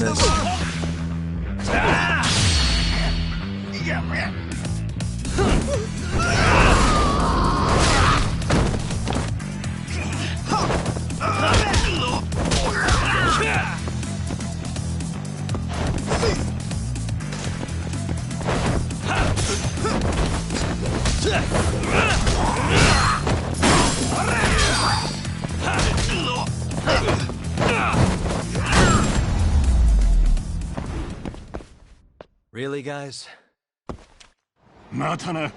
doing this. Really, guys? またな。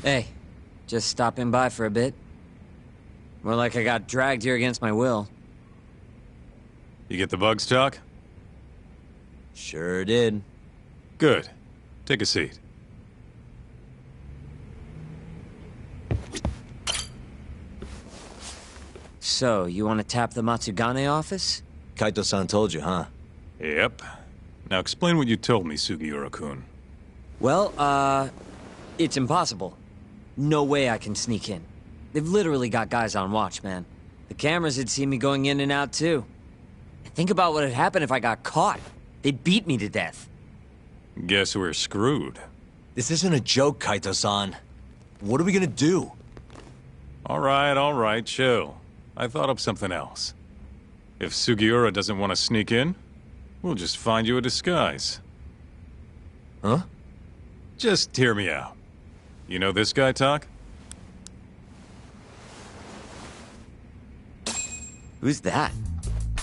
Hey, just stopping by for a bit. More like I got dragged here against my will. You get the bugs talk? Sure did. Good. Take a seat. So, you want to tap the Matsugane office? Kaito-san told you, huh? Yep. Now explain what you told me, Sugiura-kun. Well, it's impossible. No way I can sneak in. They've literally got guys on watch, man. The cameras had seen me going in and out, too. And think about what had happened if I got caught. They'd beat me to death. Guess we're screwed. This isn't a joke, Kaito-san. What are we gonna do? All right, chill. I thought up something else. If Sugiura doesn't want to sneak in, we'll just find you a disguise. Huh? Just hear me out. You know this guy, Talk? Who's that?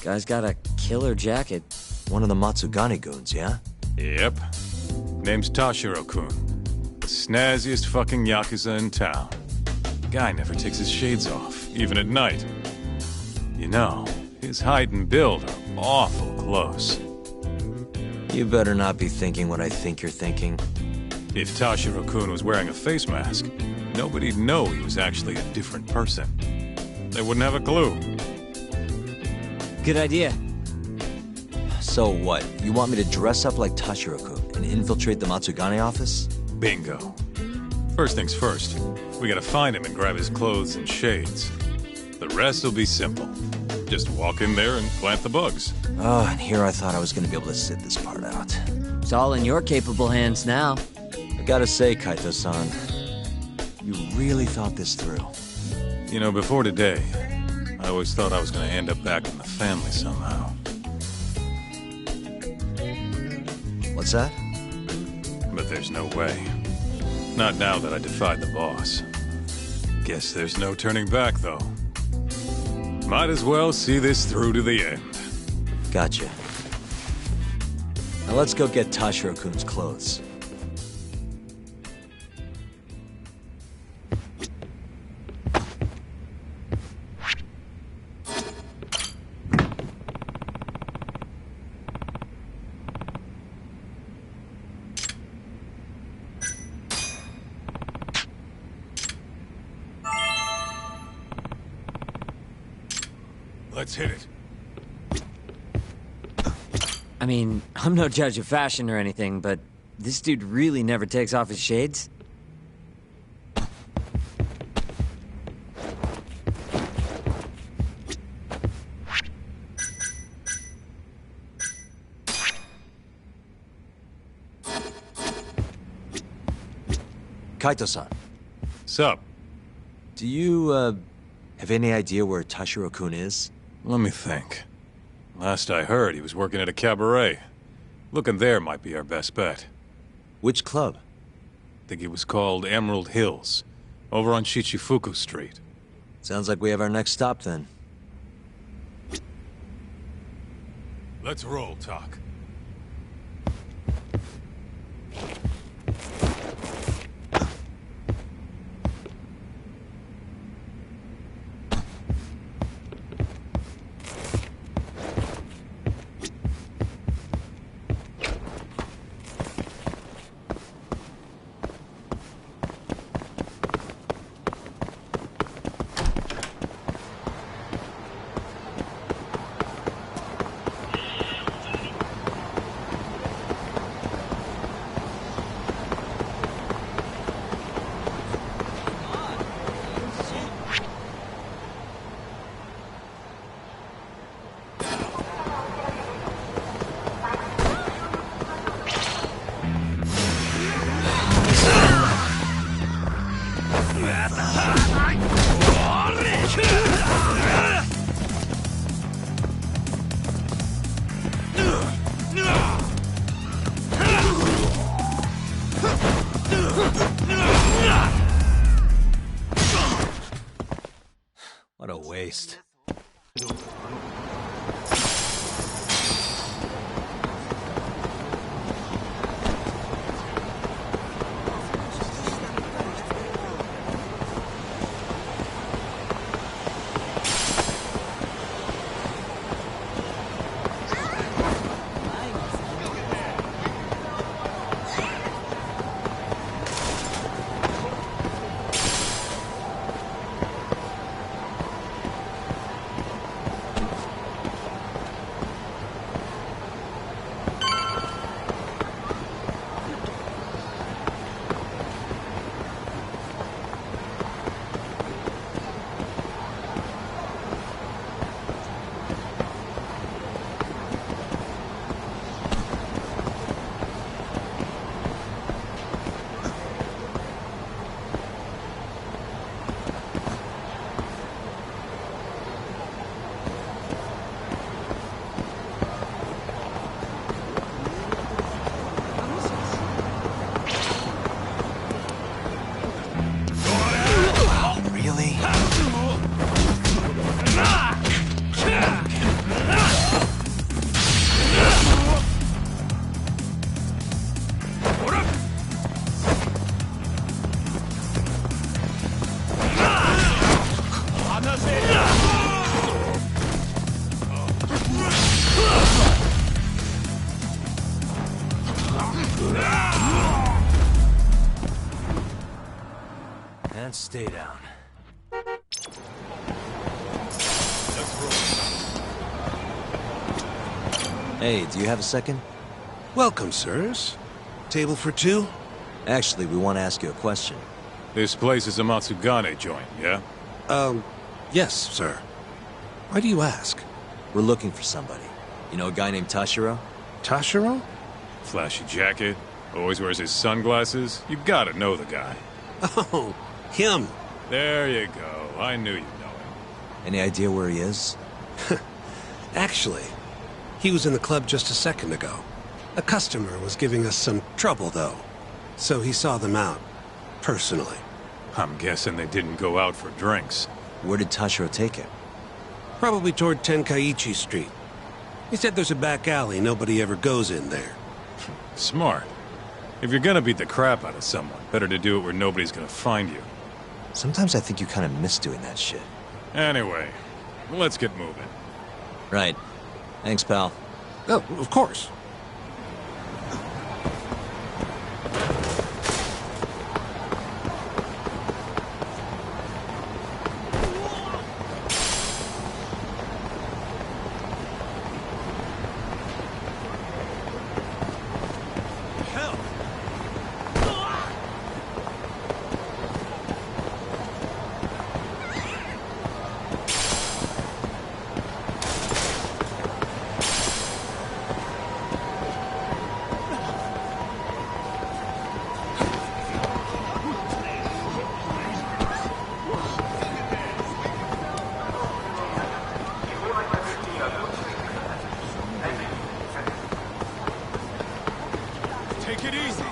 Guy's got a killer jacket. One of the Matsugane goons, yeah? Yep. Name's Tashiro-kun. The snazziest fucking Yakuza in town. Guy never takes his shades off, even at night. You know, his height and build are awful close. You better not be thinking what I think you're thinking. If Tashiro-kun was wearing a face mask, nobody'd know he was actually a different person. They wouldn't have a clue. Good idea. So what? You want me to dress up like Tashiro-kun and infiltrate the Matsugane office? Bingo. First things first, we gotta find him and grab his clothes and shades. The rest will be simple. Just walk in there and plant the bugs. Oh, and here I thought I was gonna be able to sit this part out. It's all in your capable hands now. I gotta say, Kaito-san, you really thought this through. You know, before today, I always thought I was gonna end up back in the family somehow. What's that? But there's no way. Not now that I defied the boss. Guess there's no turning back, though. Might as well see this through to the end. Gotcha. Now let's go get Tashiro-kun's clothes. Let's hit it. I mean, I'm no judge of fashion or anything, but this dude really never takes off his shades. Kaito-san, Sup? do you, have any idea where Tashiro-kun is? Let me think. Last I heard, he was working at a cabaret. Looking there might be our best bet. Which club? Think it was called Emerald Hills, over on Shichifuku Street. Sounds like we have our next stop then. Let's roll, Talk. Christ. And stay down. Hey, do you have a second? Welcome, sirs. Table for two? Actually, we want to ask you a question. This place is a Matsugane joint, yeah? Yes, sir. Why do you ask? We're looking for somebody. You know a guy named Tashiro? Tashiro? Flashy jacket, always wears his sunglasses. You gotta know the guy. Oh, him. There you go. I knew you'd know him. Any idea where he is? Actually, he was in the club just a second ago. A customer was giving us some trouble, though. So he saw them out, personally. I'm guessing they didn't go out for drinks. Where did Tashiro take him? Probably toward Tenkaichi Street. He said there's a back alley, nobody ever goes in there. Smart. If you're gonna beat the crap out of someone, better to do it where nobody's gonna find you. Sometimes I think you kind of miss doing that shit. Anyway, let's get moving. Right. Thanks, pal. Oh, of course. Take it easy.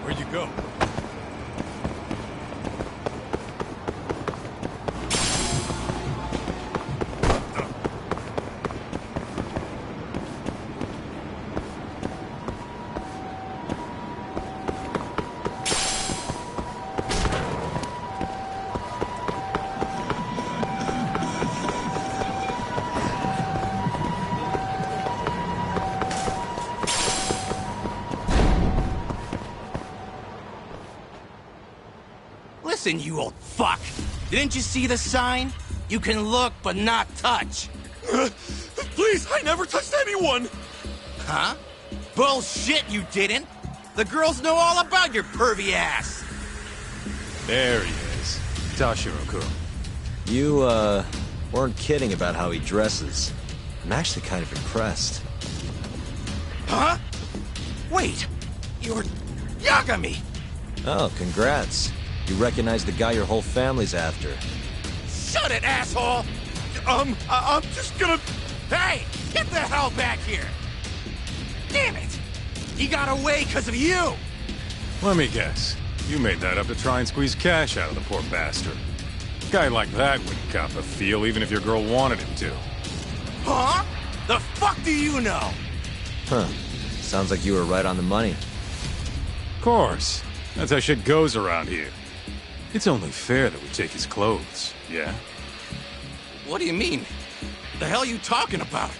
Where'd you go? Listen, you old fuck. Didn't you see the sign? You can look, but not touch. Please, I never touched anyone! Huh? Bullshit, you didn't! The girls know all about your pervy ass! There he is. Tashiro-kun. You, weren't kidding about how he dresses. I'm actually kind of impressed. Huh? Wait, you're Yagami! Oh, congrats. You recognize the guy your whole family's after. Shut it, asshole! I'm just gonna... Hey, get the hell back here! Damn it! He got away because of you! Let me guess. You made that up to try and squeeze cash out of the poor bastard. Guy like that wouldn't cop a feel even if your girl wanted him to. Huh? The fuck do you know? Huh. Sounds like you were right on the money. Of course. That's how shit goes around here. It's only fair that we take his clothes, yeah? What do you mean? The hell are you talking about?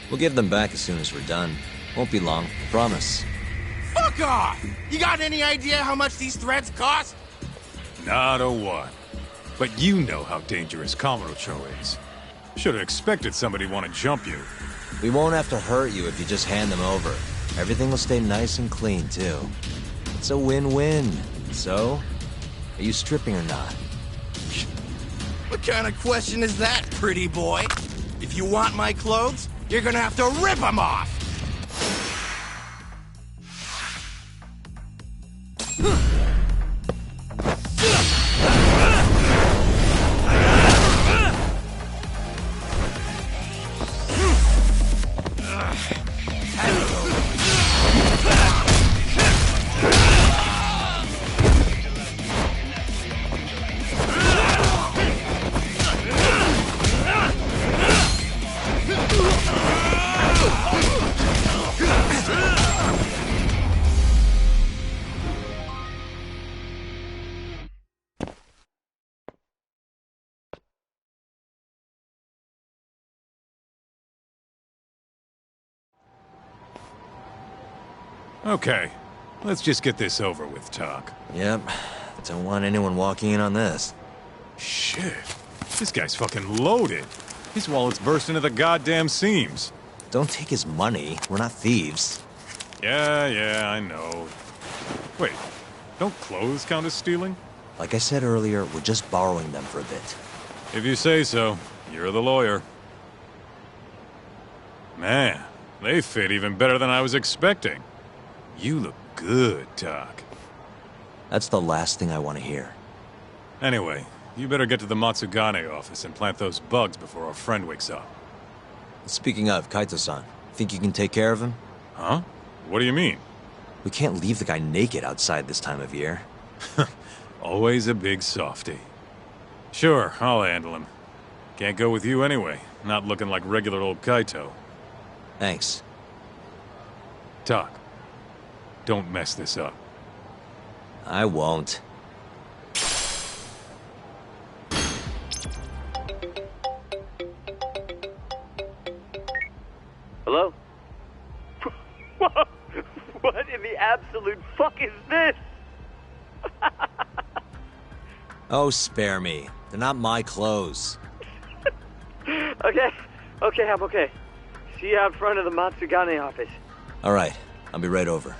We'll give them back as soon as we're done. Won't be long, promise. Fuck off! You got any idea how much these threads cost? Not a one. But you know how dangerous Kamurocho is. Should have expected somebody want to jump you. We won't have to hurt you if you just hand them over. Everything will stay nice and clean, too. It's a win-win. So, are you stripping or not? What kind of question is that, pretty boy? If you want my clothes, you're gonna have to rip them off! Okay, let's just get this over with, Talk. Yep. Don't want anyone walking in on this. Shit. This guy's fucking loaded. His wallet's bursting at the goddamn seams. Don't take his money. We're not thieves. Yeah, I know. Wait, don't clothes count as stealing? Like I said earlier, we're just borrowing them for a bit. If you say so. You're the lawyer. Man, they fit even better than I was expecting. You look good, Doc. That's the last thing I want to hear. Anyway, you better get to the Matsugane office and plant those bugs before our friend wakes up. Speaking of, Kaito-san, think you can take care of him? Huh? What do you mean? We can't leave the guy naked outside this time of year. Always a big softy. Sure, I'll handle him. Can't go with you anyway, not looking like regular old Kaito. Thanks. Doc, don't mess this up. I won't. Hello? What in the absolute fuck is this? Oh, spare me. They're not my clothes. Okay, I'm okay. See you out front of the Matsugane office. All right, I'll be right over.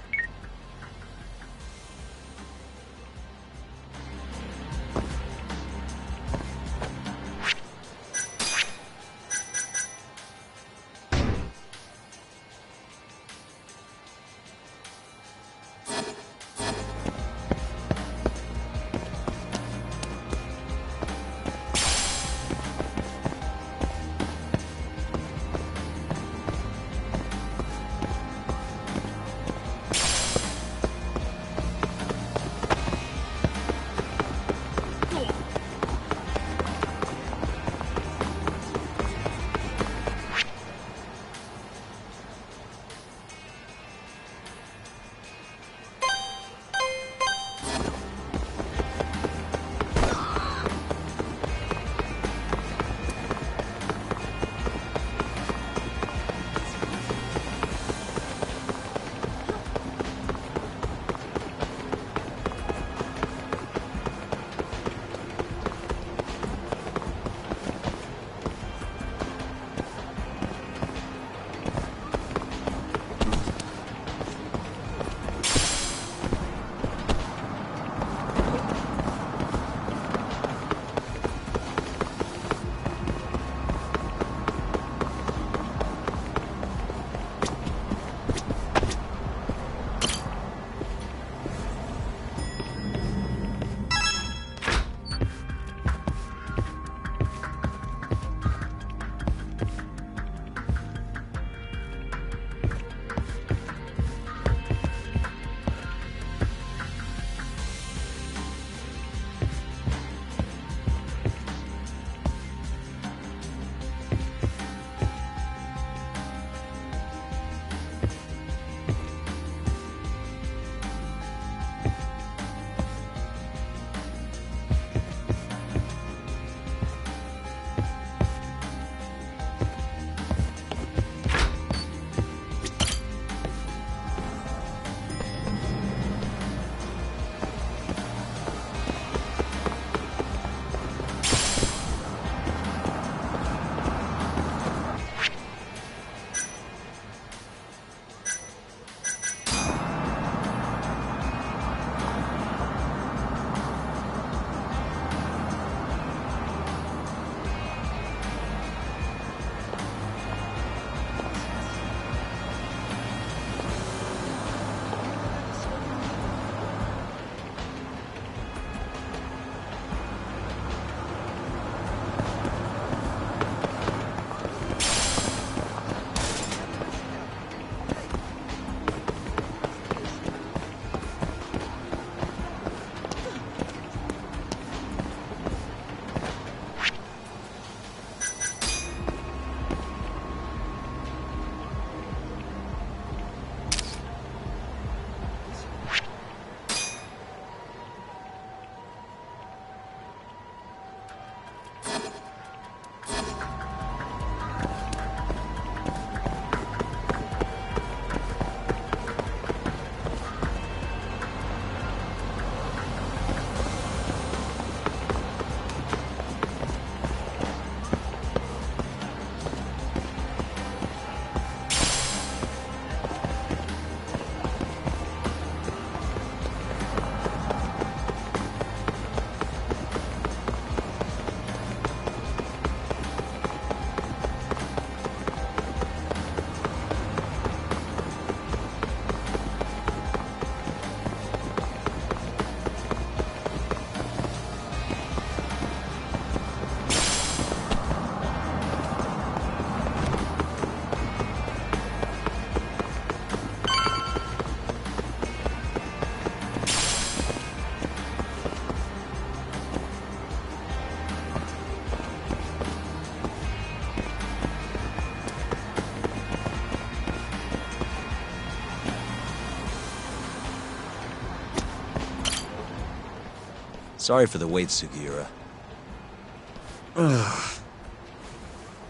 Sorry for the wait, Sugiura.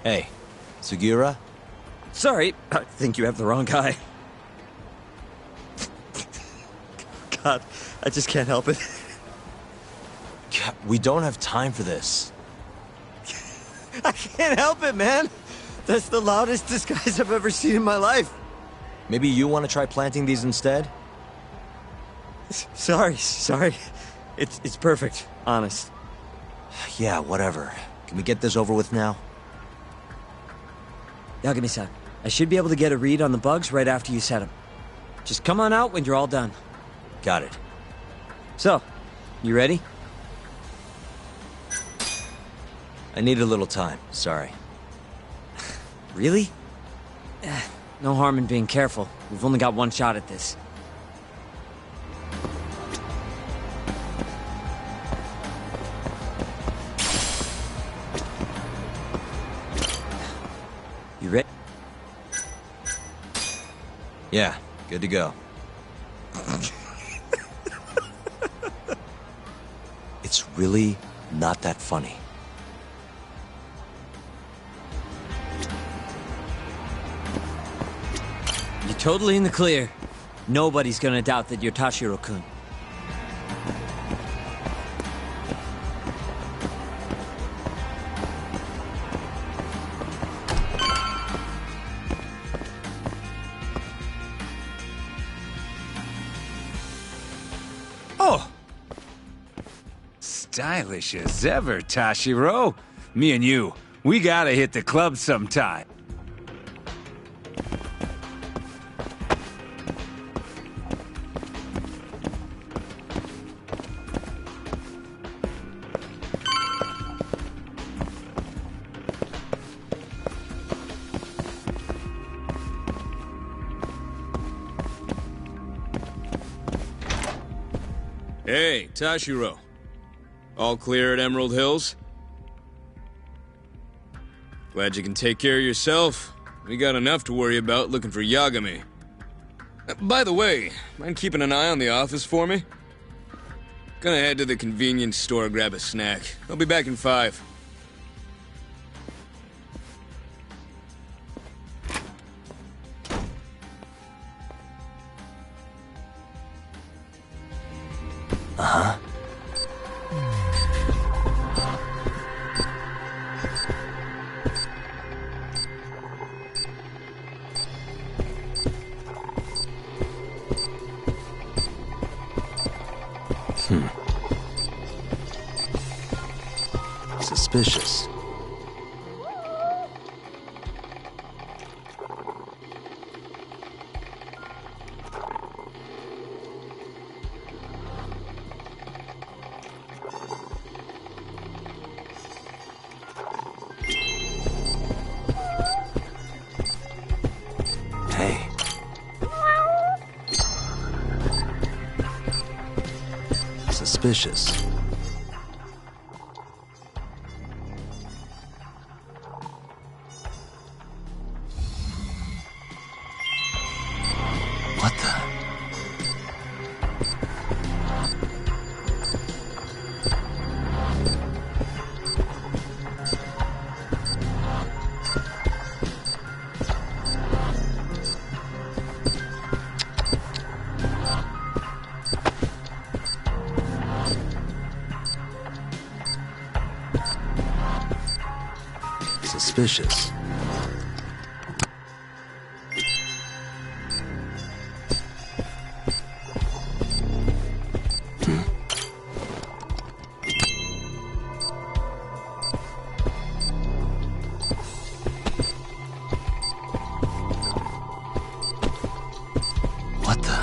Hey, Sugiura? Sorry, I think you have the wrong guy. God, I just can't help it. We don't have time for this. I can't help it, man. That's the loudest disguise I've ever seen in my life. Maybe you want to try planting these instead? Sorry. It's perfect, honest. Yeah, whatever. Can we get this over with now? Yagami-san, I should be able to get a read on the bugs right after you set them. Just come on out when you're all done. Got it. So, you ready? I need a little time, sorry. Really? No harm in being careful. We've only got one shot at this. You ready? Yeah, good to go. It's really not that funny. You're totally in the clear. Nobody's gonna doubt that you're Tashiro-kun. Oh! Stylish as ever, Tashiro. Me and you, we gotta hit the club sometime. Hey, Tashiro. All clear at Emerald Hills? Glad you can take care of yourself. We got enough to worry about looking for Yagami. By the way, mind keeping an eye on the office for me? Gonna head to the convenience store, grab a snack. I'll be back in 5. Suspicious. Hey. Suspicious. What the? Suspicious. What the?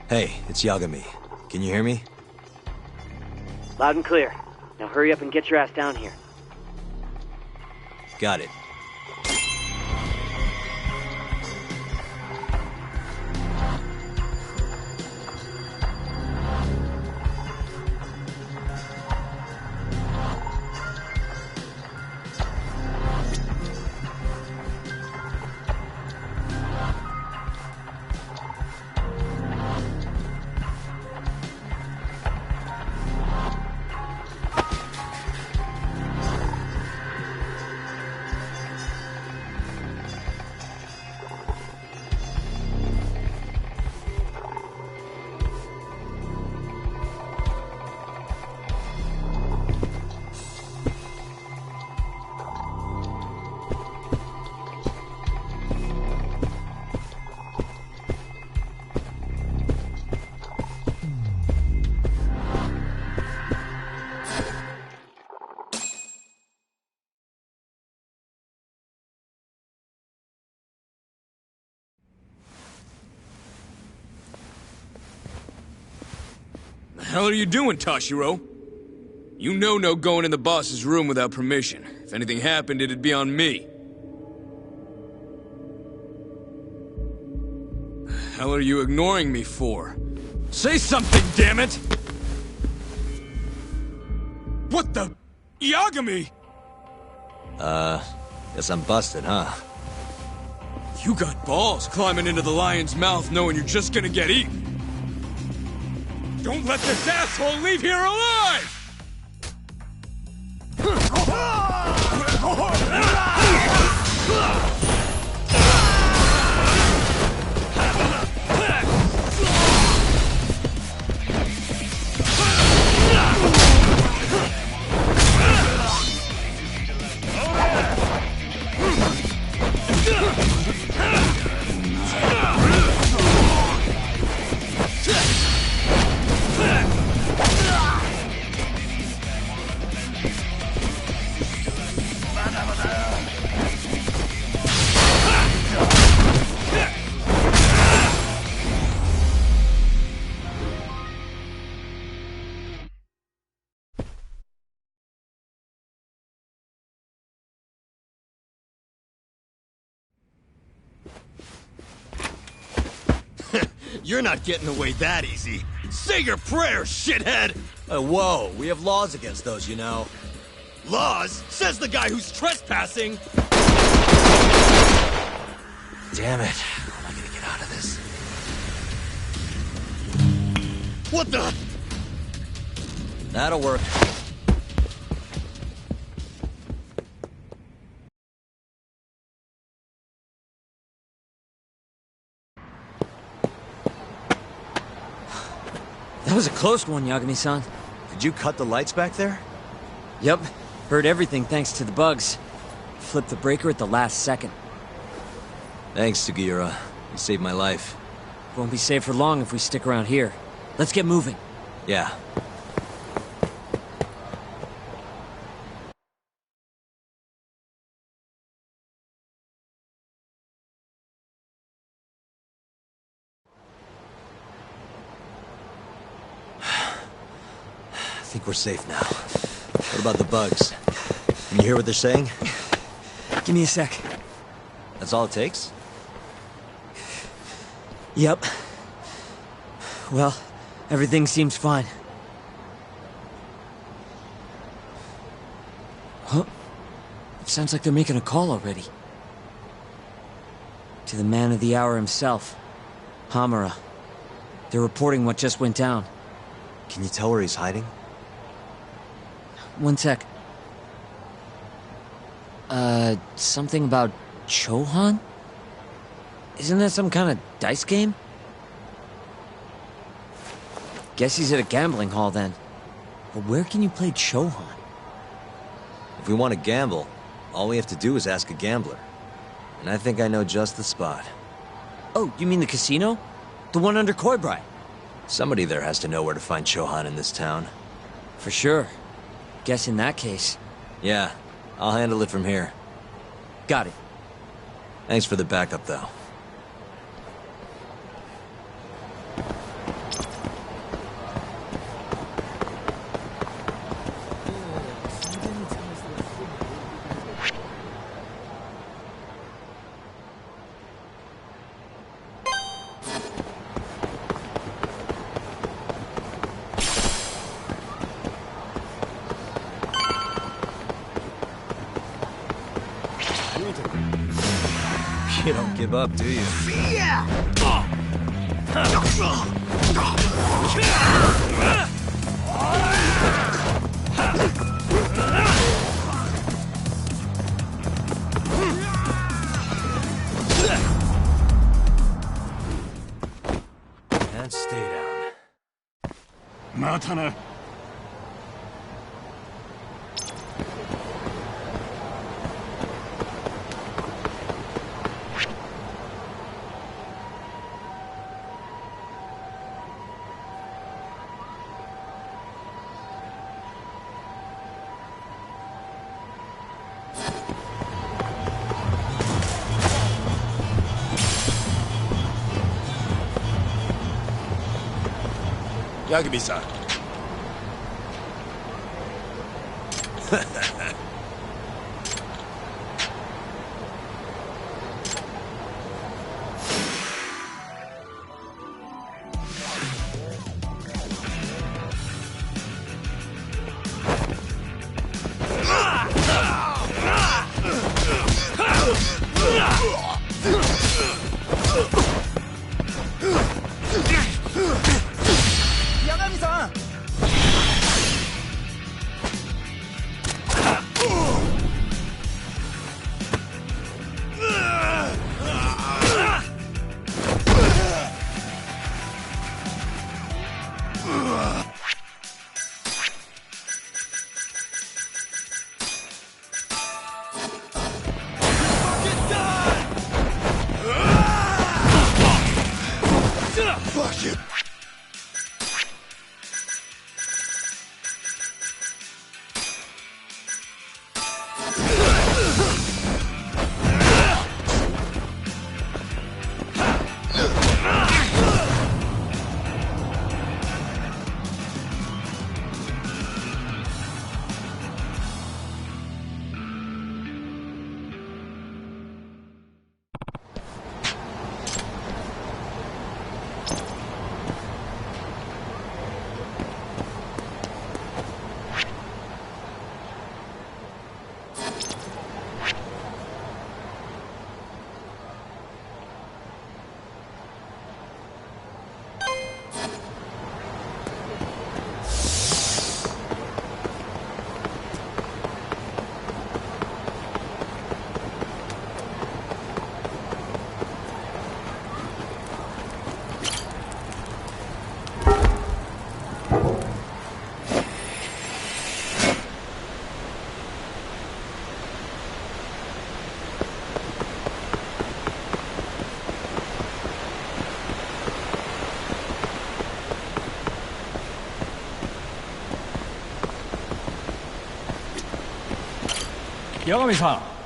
Hey, it's Yagami. Can you hear me? Loud and clear. Now hurry up and get your ass down here. Got it. The hell are you doing, Tashiro? You know no going in the boss's room without permission. If anything happened, it'd be on me. The hell are you ignoring me for? Say something, damn it! What the... Yagami! Guess I'm busted, huh? You got balls climbing into the lion's mouth knowing you're just gonna get eaten. Don't let this asshole leave here alive! You're not getting away that easy. Say your prayers, shithead! Whoa, we have laws against those, you know. Laws? Says the guy who's trespassing! Damn it. How am I gonna get out of this? What the? That'll work. That was a close one, Yagami-san. Did you cut the lights back there? Yep. Heard everything thanks to the bugs. Flipped the breaker at the last second. Thanks, Sugiura. You saved my life. Won't be safe for long if we stick around here. Let's get moving. Yeah. I think we're safe now. What about the bugs? Can you hear what they're saying? Give me a sec. That's all it takes? Yep. Well, everything seems fine. Huh? It sounds like they're making a call already. To the man of the hour himself, Hamura. They're reporting what just went down. Can you tell where he's hiding? One sec. Something about Chohan? Isn't that some kind of dice game? Guess he's at a gambling hall then. But where can you play Chohan? If we want to gamble, all we have to do is ask a gambler. And I think I know just the spot. Oh, you mean the casino? The one under Koibrai? Somebody there has to know where to find Chohan in this town. For sure. Guess in that case. Yeah, I'll handle it from here. Got it. Thanks for the backup, though. You don't give up, do you? And stay down. またな。ヤグビさん。八神さん。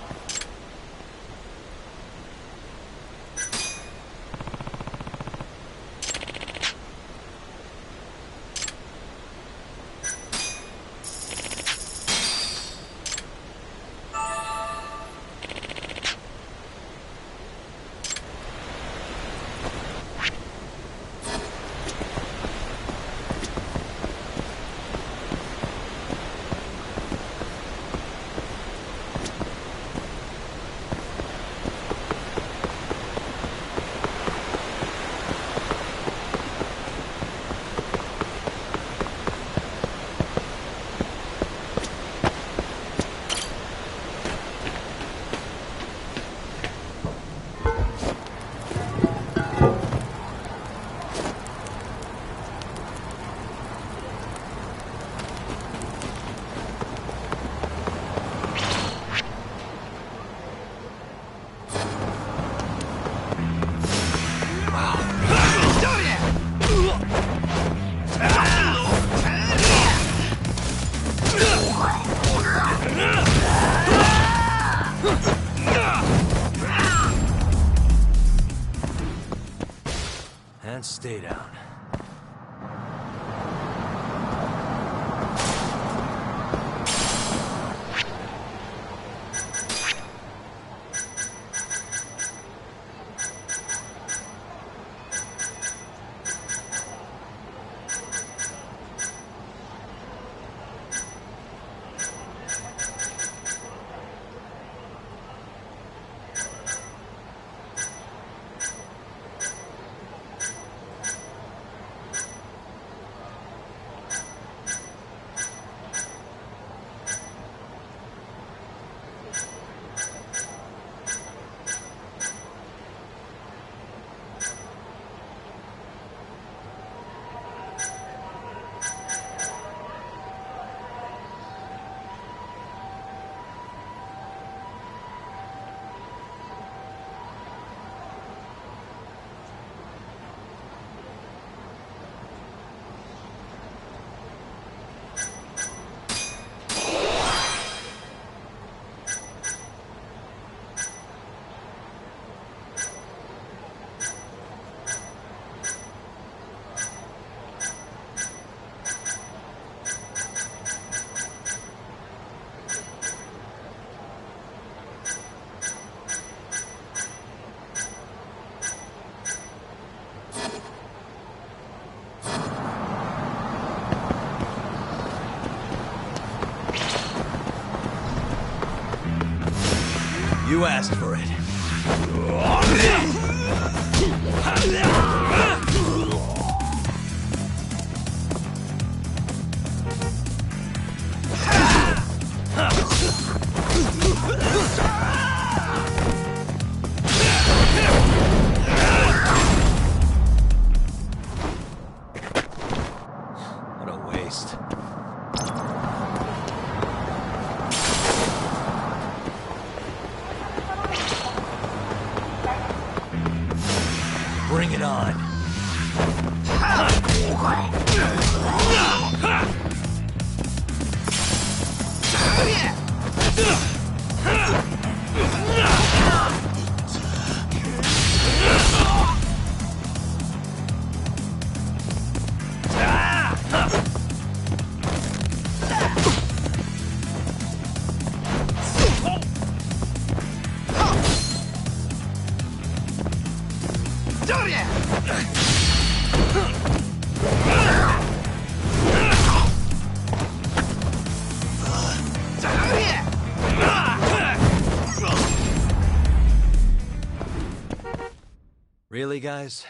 And stay down. You asked for it. What a waste. Bring it on. Really, guys?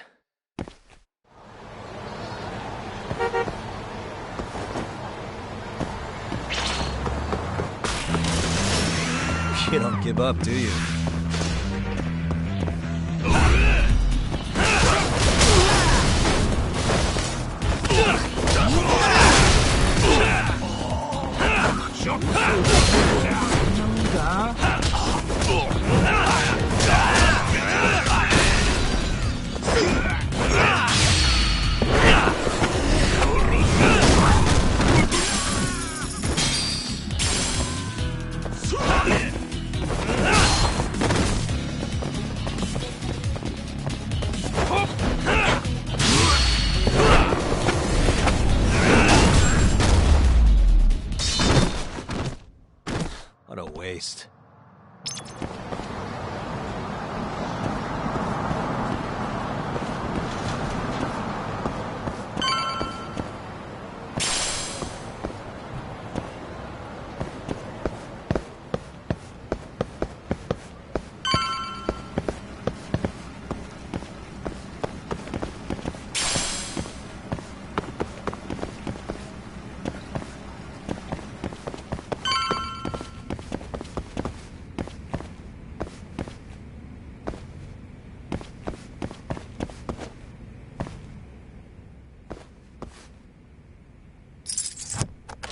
You don't give up, do you? What a waste.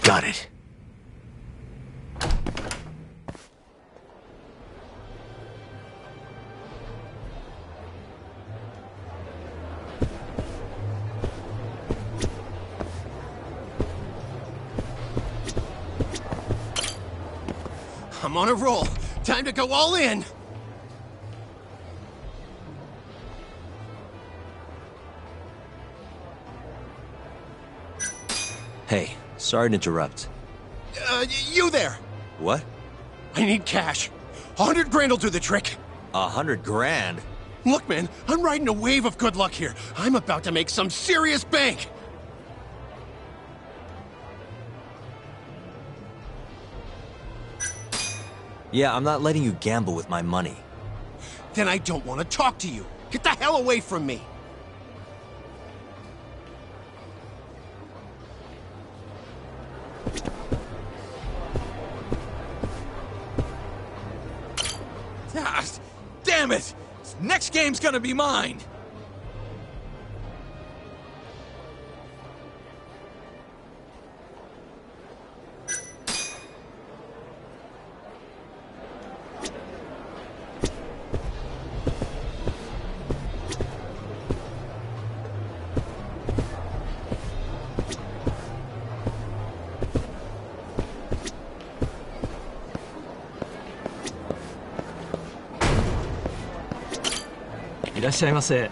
Got it. I'm on a roll. Time to go all in. Hey, sorry to interrupt. You there. What? I need cash. 100 grand will do the trick. 100 grand? Look, man, I'm riding a wave of good luck here. I'm about to make some serious bank. Yeah, I'm not letting you gamble with my money. Then I don't want to talk to you. Get the hell away from me. Ah, damn it! Next game's gonna be mine!いらっしゃいませ。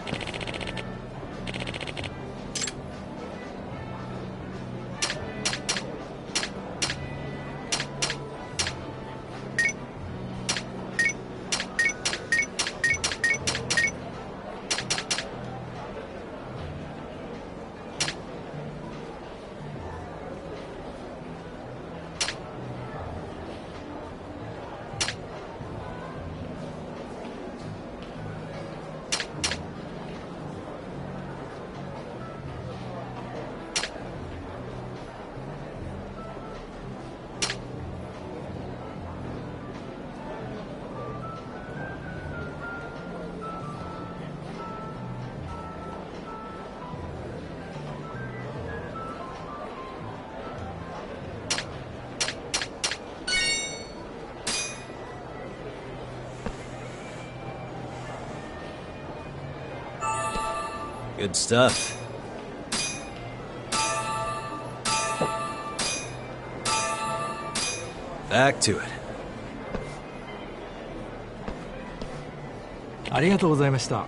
Good stuff. Back to it. ありがとうございました。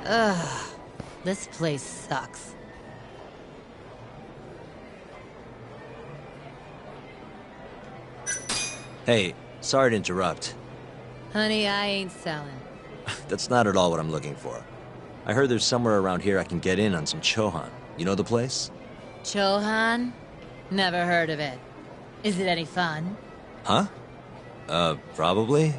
Ugh, this place sucks. Hey, sorry to interrupt. Honey, I ain't selling. That's not at all what I'm looking for. I heard there's somewhere around here I can get in on some Chohan. You know the place? Chohan? Never heard of it. Is it any fun? Huh? Probably?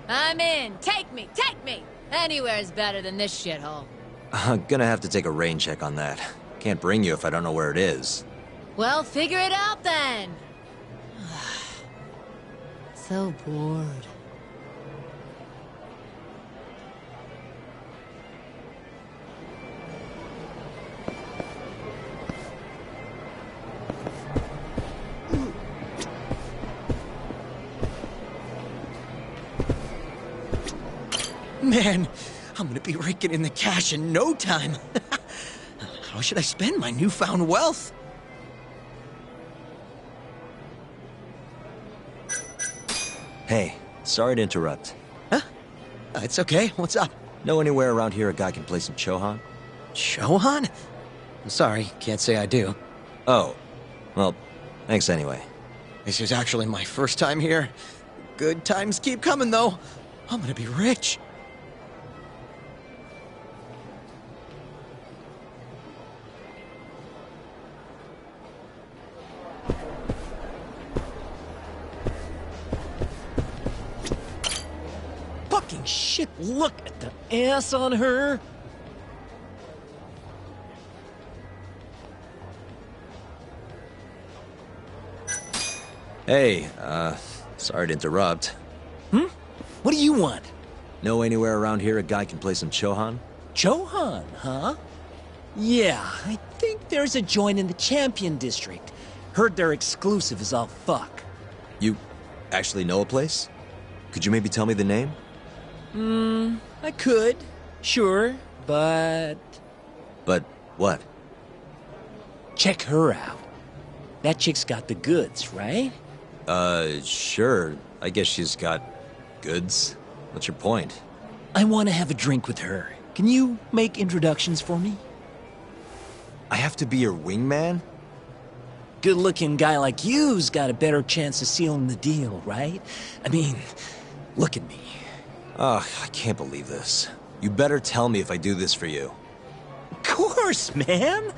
I'm in! Take me! Take me! Anywhere's better than this shithole. I'm gonna have to take a rain check on that. Can't bring you if I don't know where it is. Well, figure it out then! So bored. Man, I'm gonna be raking in the cash in no time. How should I spend my newfound wealth? Hey, sorry to interrupt. Huh? It's okay. What's up? Know anywhere around here a guy can play some Chohan? Chohan? I'm sorry, can't say I do. Oh. Well, thanks anyway. This is actually my first time here. Good times keep coming, though. I'm gonna be rich. Fucking shit, look at the ass on her. Hey, sorry to interrupt. What do you want? Know anywhere around here a guy can play some Chohan? Chohan, huh? Yeah, I think there's a joint in the Champion District. Heard they're exclusive as all fuck. You actually know a place? Could you maybe tell me the name? I could, sure, but... But what? Check her out. That chick's got the goods, right? Sure. I guess she's got goods. What's your point? I want to have a drink with her. Can you make introductions for me? I have to be your wingman? Good-looking guy like you's got a better chance of sealing the deal, right? I mean, look at me. Ugh, I can't believe this. You better tell me if I do this for you. Of course, man!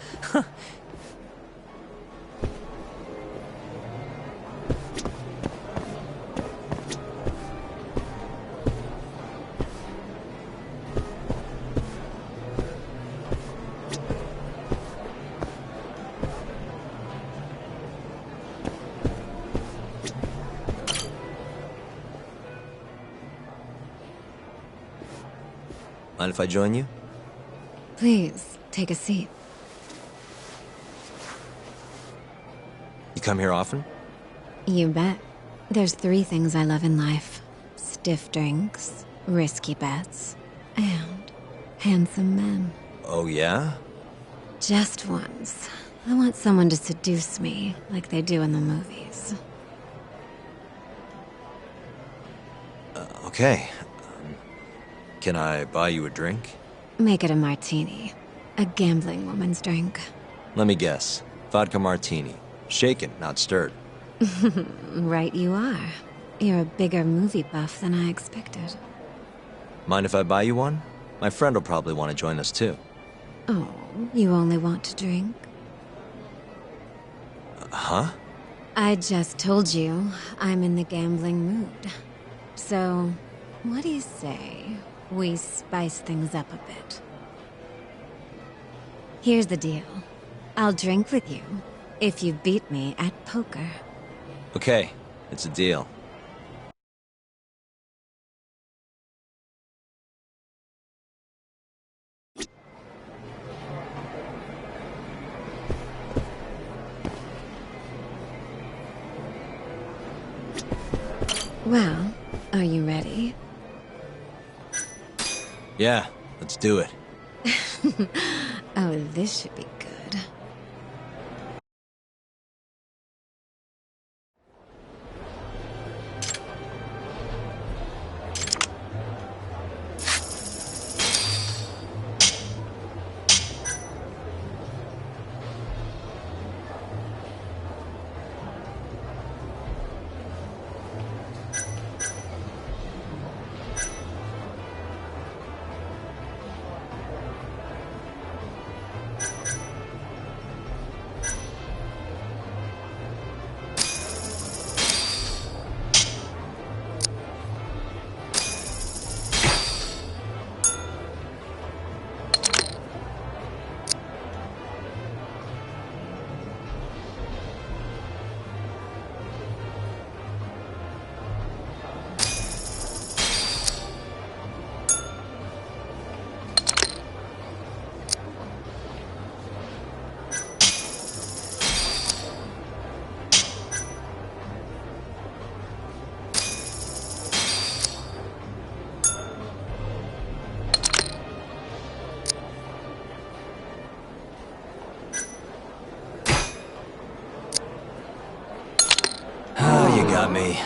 Mind if I join you? Please, take a seat. You come here often? You bet. There's 3 things I love in life. Stiff drinks, risky bets, and handsome men. Oh, yeah? Just once. I want someone to seduce me, like they do in the movies. Okay. Can I buy you a drink? Make it a martini. A gambling woman's drink. Let me guess. Vodka martini. Shaken, not stirred. Right you are. You're a bigger movie buff than I expected. Mind if I buy you one? My friend will probably want to join us too. Oh, you only want to drink? Huh? I just told you I'm in the gambling mood. So, what do you say we spice things up a bit? Here's the deal. I'll drink with you if you beat me at poker. Okay, it's a deal. Well, are you ready? Yeah, let's do it. Oh, this should be good. Oh, you got me.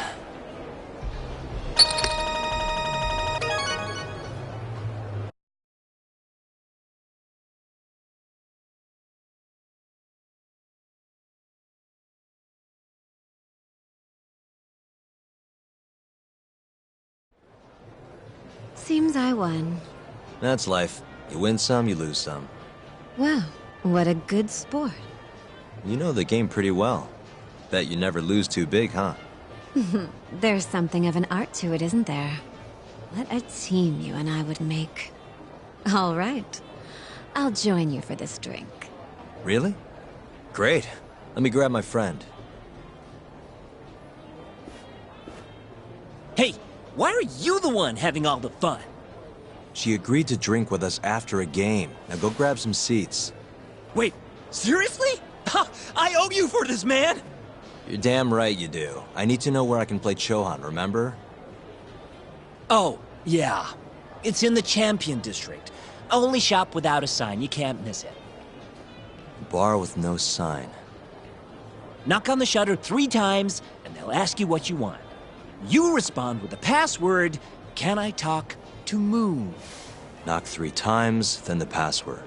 Seems I won. That's life. You win some, you lose some. Wow, what a good sport. You know the game pretty well. Bet you never lose too big, huh? There's something of an art to it, isn't there? What a team you and I would make. All right. I'll join you for this drink. Really? Great. Let me grab my friend. Hey, why are you the one having all the fun? She agreed to drink with us after a game. Now go grab some seats. Wait, seriously? I owe you for this, man! You're damn right you do. I need to know where I can play Chohan, remember? Oh, yeah. It's in the Champion District. Only shop without a sign, you can't miss it. Bar with no sign. Knock on the shutter 3 times, and they'll ask you what you want. You respond with the password, "Can I talk to Moon?" Knock 3 times, then the password.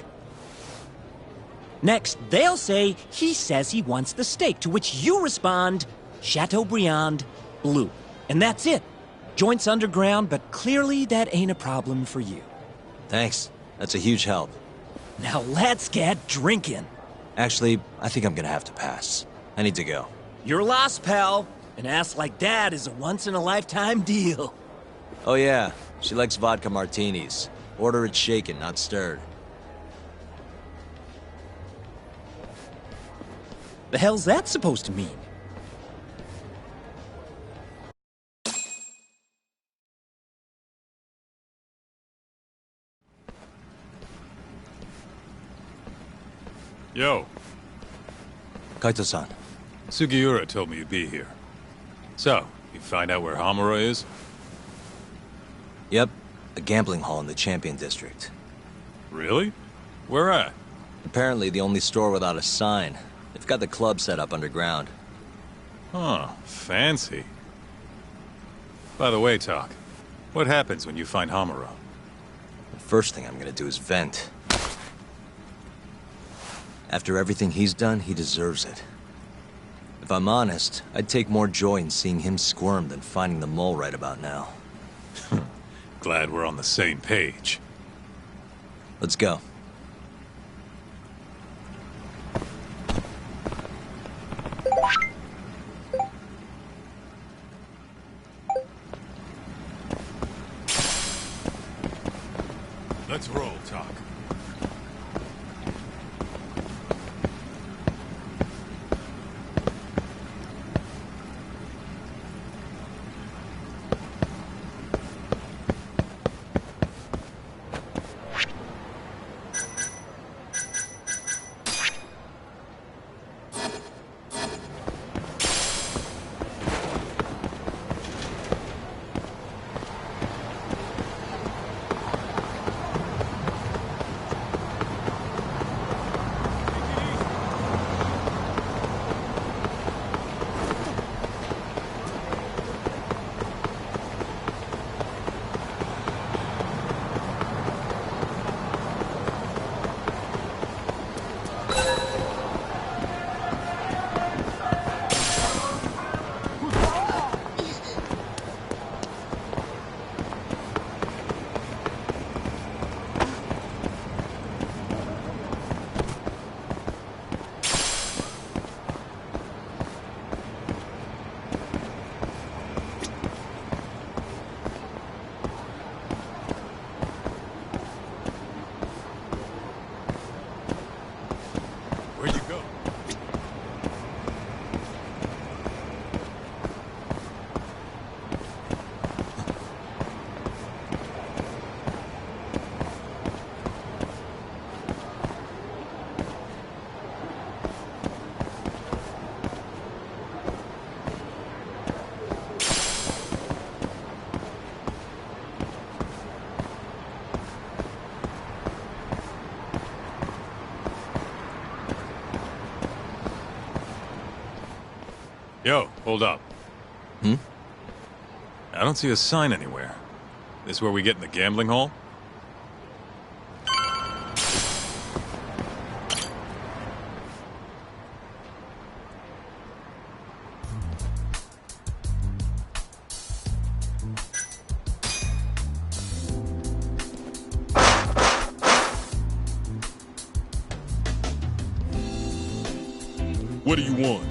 Next, they'll say, "He says he wants the steak," to which you respond, "Chateaubriand Blue." And that's it. Joint's underground, but clearly that ain't a problem for you. Thanks. That's a huge help. Now let's get drinking. Actually, I think I'm gonna have to pass. I need to go. You're lost, pal. An ass like that is a once-in-a-lifetime deal. Oh yeah, she likes vodka martinis. Order it shaken, not stirred. The hell's that supposed to mean? Yo. Kaito-san. Sugiura told me you'd be here. So, you find out where Hamura is? Yep, a gambling hall in the Champion District. Really? Where at? Apparently the only store without a sign. They've got the club set up underground. Huh, fancy. By the way, Talk, what happens when you find Hamura? The first thing I'm gonna do is vent. After everything he's done, he deserves it. If I'm honest, I'd take more joy in seeing him squirm than finding the mole right about now. Glad we're on the same page. Let's go. Let's roll, Talk. Yo, hold up. Hmm? I don't see a sign anywhere. This where we get in the gambling hall? What do you want?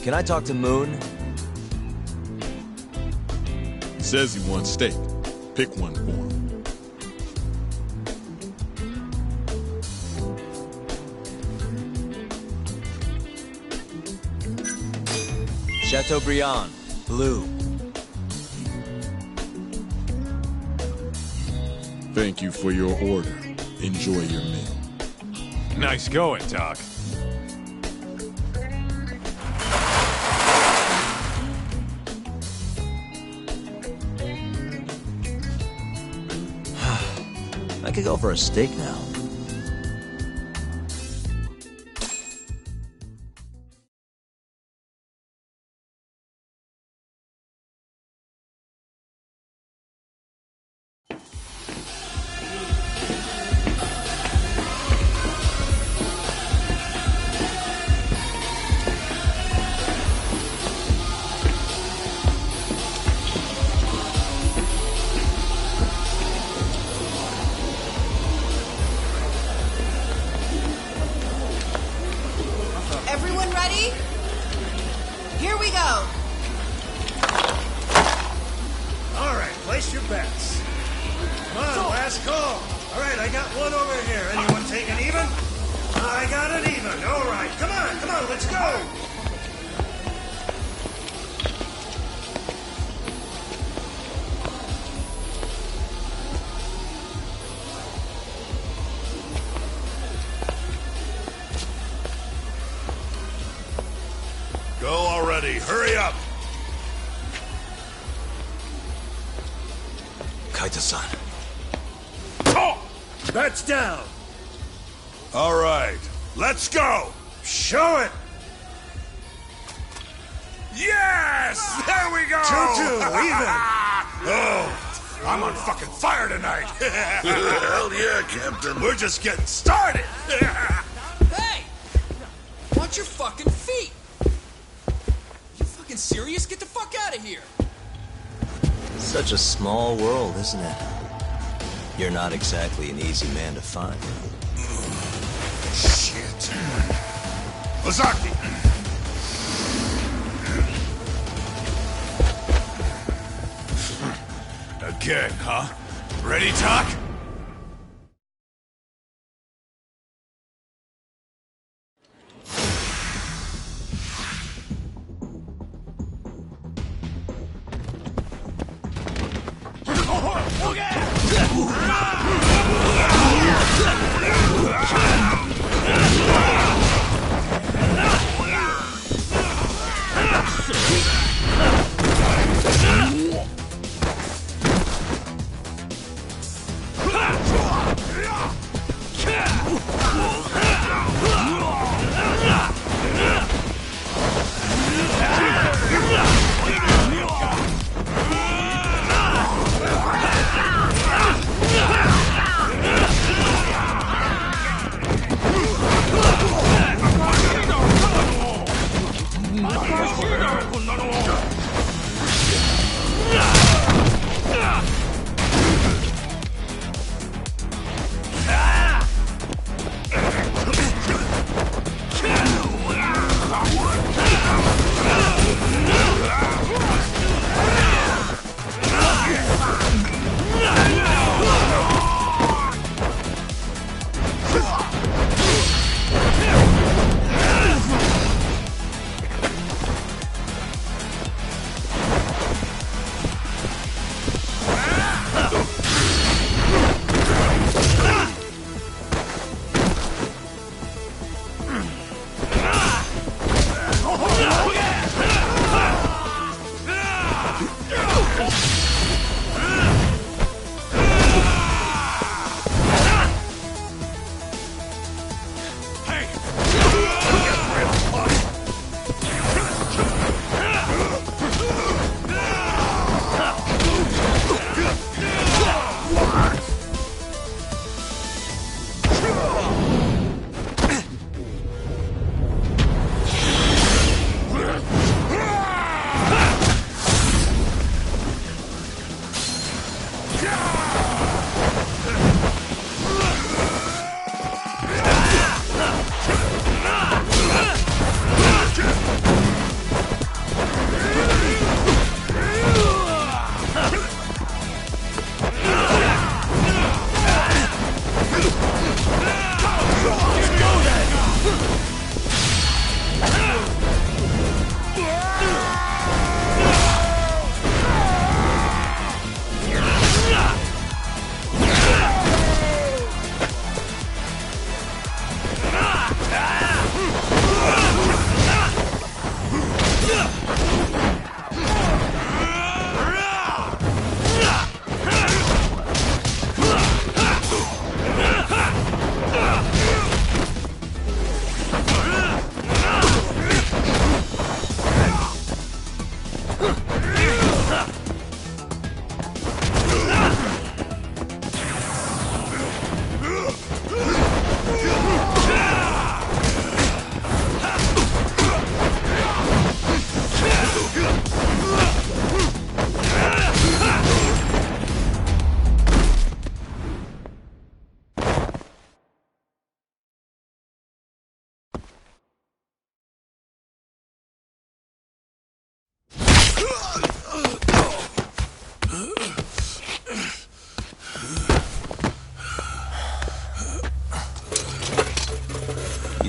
Can I talk to Moon? Says he wants steak. Pick one for him. Chateaubriand, blue. Thank you for your order. Enjoy your meal. Nice going, Doc. I could go for a steak now. Everyone ready? Here we go. All right, place your bets. Come on, last call. All right, I got one over here. Anyone take an even? I got an even. All right, come on, let's go. Go already. Hurry up. Kaita-san. Oh, that's down. All right, let's go. Show it. Yes! There we go! 2-2, even. Oh, I'm on fucking fire tonight. Hell yeah, Captain. We're just getting started. Hey! Watch your fucking feet! You fucking serious? Get the fuck out of here! Such a small world, isn't it? You're not exactly an easy man to find. Shit. Ozaki! Again, huh? Ready, Doc?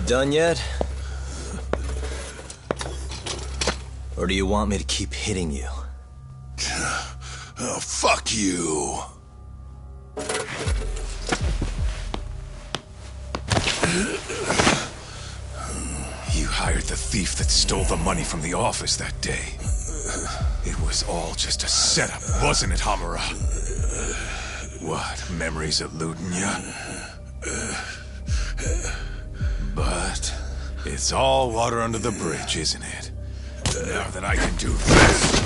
done yet? Or do you want me to keep hitting you? Oh, fuck you. You hired the thief that stole the money from the office that day. It was all just a setup, wasn't it, Hamura? What, memories eluding you? But it's all water under the bridge, isn't it? Now that I can do this...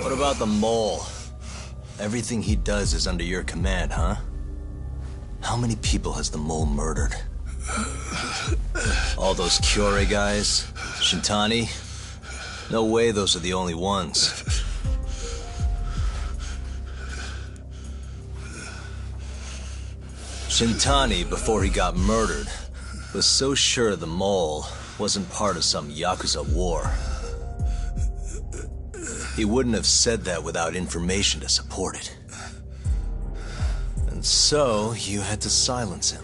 What about the mole? Everything he does is under your command, huh? How many people has the mole murdered? All those Kyorei guys? Shintani? No way those are the only ones. Shintani, before he got murdered, was so sure the mole wasn't part of some Yakuza war. He wouldn't have said that without information to support it. And so, you had to silence him.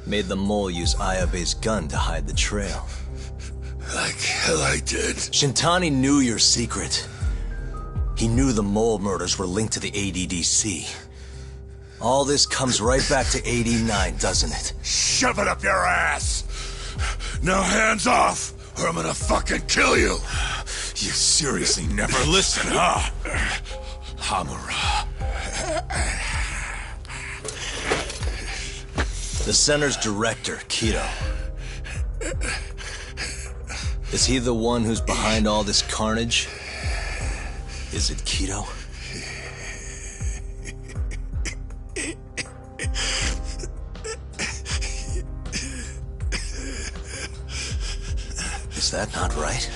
Made the mole use Ayabe's gun to hide the trail. Like hell I did. Shintani knew your secret. He knew the mole murders were linked to the ADDC. All this comes right back to 89, doesn't it? Shove it up your ass! Now hands off, or I'm gonna fucking kill you! You seriously never listen, huh? Hamura. The center's director, Kido. Is he the one who's behind all this carnage? Is it Kido? Is that not right?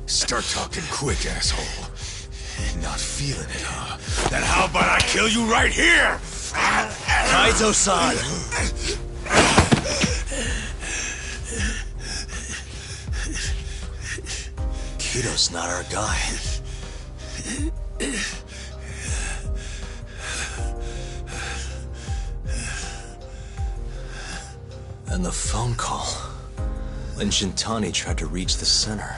Start talking quick, asshole. Not feeling it, huh? Then how about I kill you right here? Kaito-san! Kido's not our guy. And the phone call. When Shintani tried to reach the center,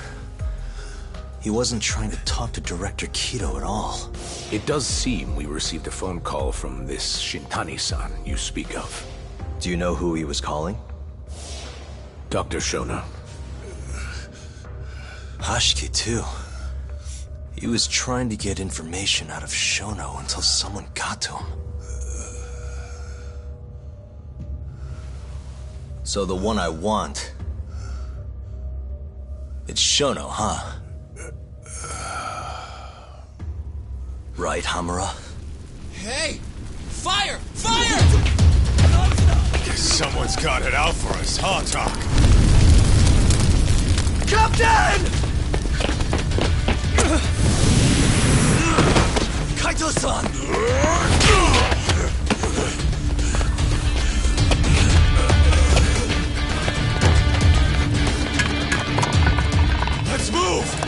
he wasn't trying to talk to Director Kido at all. It does seem we received a phone call from this Shintani-san you speak of. Do you know who he was calling? Dr. Shona. Hashiki, too. He was trying to get information out of Shono until someone got to him. So the one I want... It's Shono, huh? Right, Hamura? Hey! Fire! Fire! Guess someone's got it out for us, huh, Doc? Captain! Kaito-san! Let's move!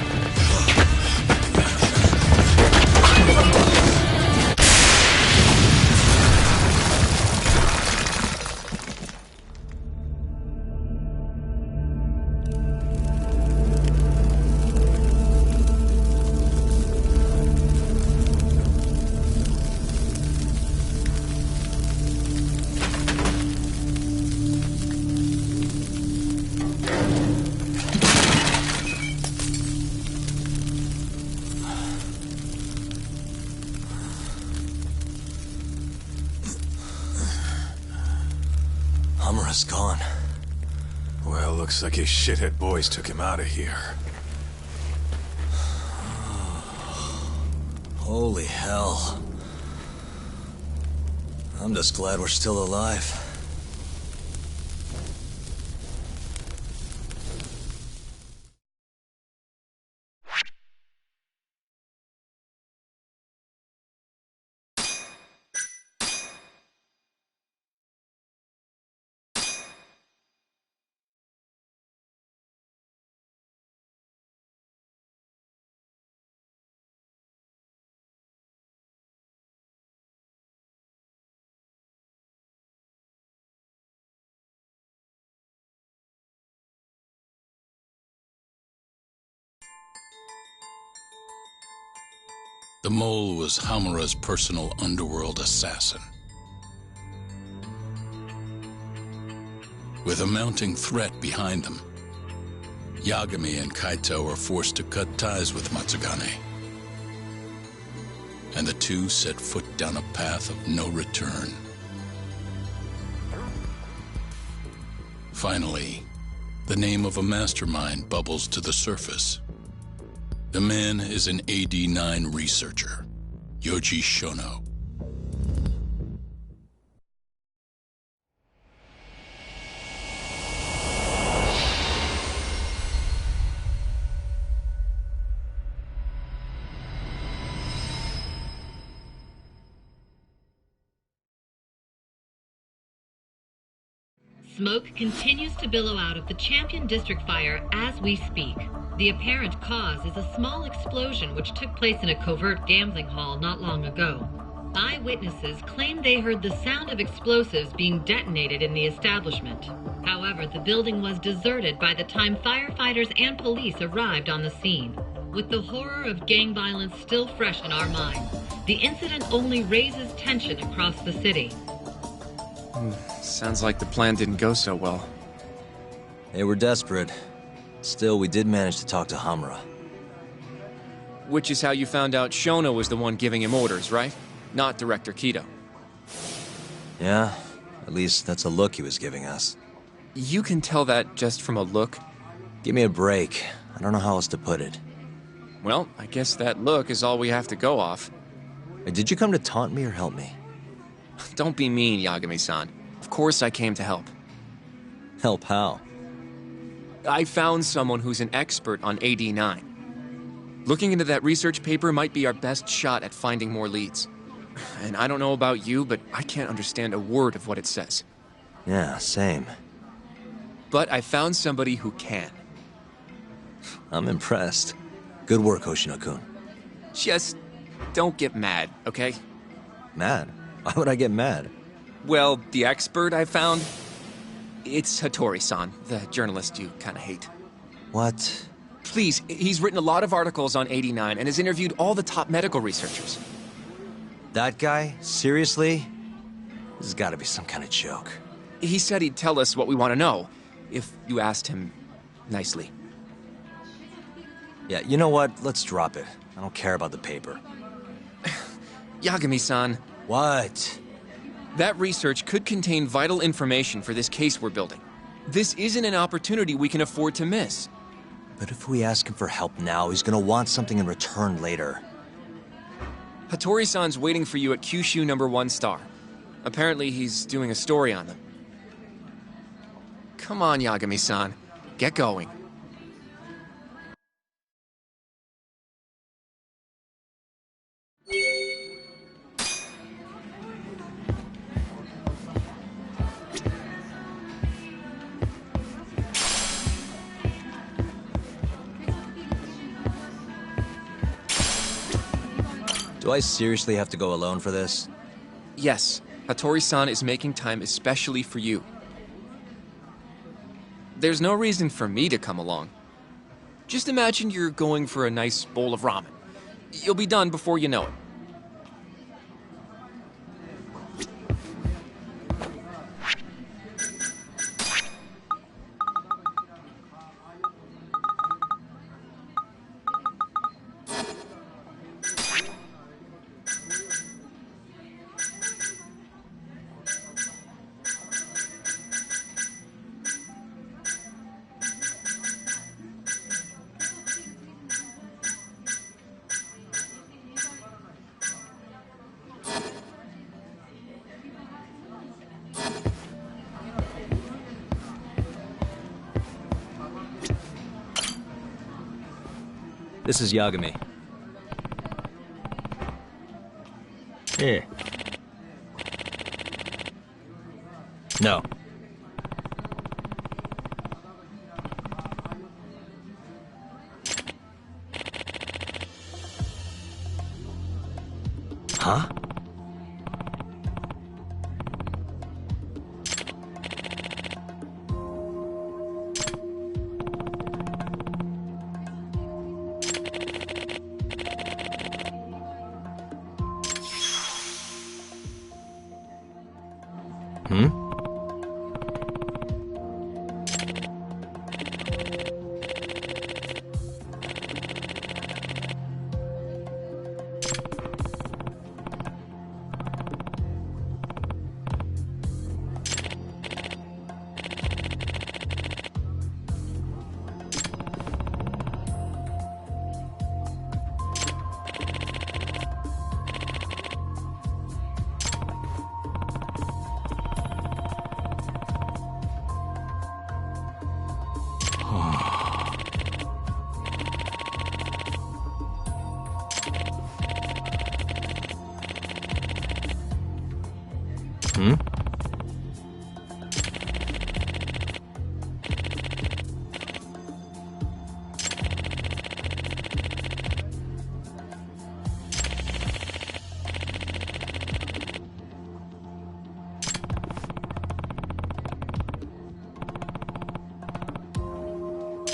Hamura's gone. Well, looks like his shithead boys took him out of here. Holy hell. I'm just glad we're still alive. The mole was Hamura's personal underworld assassin. With a mounting threat behind them, Yagami and Kaito were forced to cut ties with Matsugane. And the two set foot down a path of no return. Finally, the name of a mastermind bubbles to the surface. The man is an AD-9 researcher, Yoji Shono. Smoke continues to billow out of the Champion District fire as we speak. The apparent cause is a small explosion which took place in a covert gambling hall not long ago. Eyewitnesses claim they heard the sound of explosives being detonated in the establishment. However, the building was deserted by the time firefighters and police arrived on the scene. With the horror of gang violence still fresh in our minds, the incident only raises tension across the city. Sounds like the plan didn't go so well. They were desperate. Still, we did manage to talk to Hamura. Which is how you found out Shono was the one giving him orders, right? Not Director Kido. Yeah, at least that's a look he was giving us. You can tell that just from a look? Give me a break. I don't know how else to put it. Well, I guess that look is all we have to go off. Hey, did you come to taunt me or help me? Don't be mean, Yagami-san. Of course I came to help. Help how? I found someone who's an expert on AD-9. Looking into that research paper might be our best shot at finding more leads. And I don't know about you, but I can't understand a word of what it says. Yeah, same. But I found somebody who can. I'm impressed. Good work, Hoshino-kun. Just don't get mad, okay? Mad? Why would I get mad? Well, the expert I found, it's Hattori-san, the journalist you kind of hate. What? Please, he's written a lot of articles on 89 and has interviewed all the top medical researchers. That guy? Seriously? This has got to be some kind of joke. He said he'd tell us what we want to know, if you asked him nicely. Yeah, you know what? Let's drop it. I don't care about the paper. Yagami-san. What? That research could contain vital information for this case we're building. This isn't an opportunity we can afford to miss. But if we ask him for help now, he's gonna want something in return later. Hattori-san's waiting for you at Kyushu #1 star. Apparently he's doing a story on them. Come on, Yagami-san. Get going. Do I seriously have to go alone for this? Yes, Hattori-san is making time especially for you. There's no reason for me to come along. Just imagine you're going for a nice bowl of ramen. You'll be done before you know it. This is Yagami. Here. No. Huh?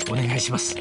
お願いします。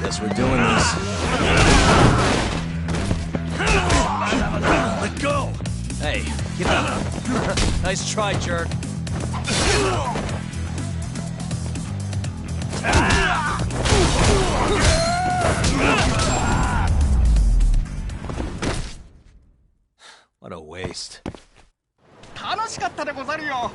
Guess we're doing this. Let go! Hey, get up. Nice try, jerk. What a waste. 楽しかったでござるよ。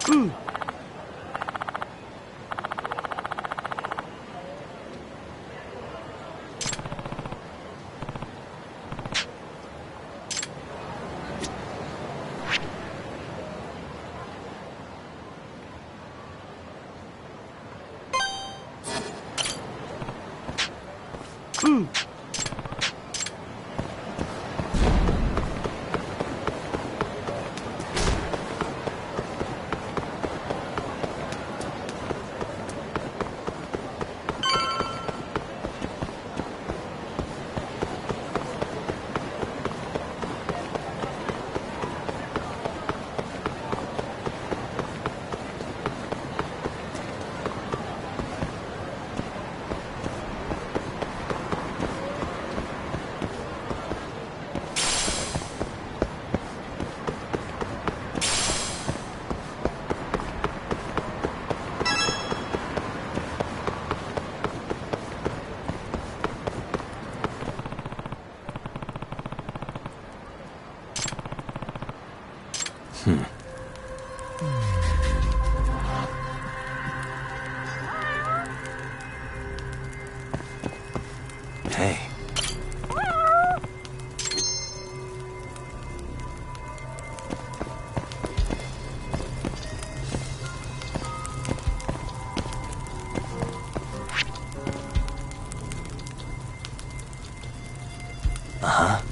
Hey. Uh-huh.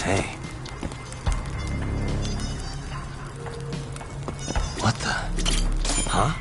Hey. What the? Huh?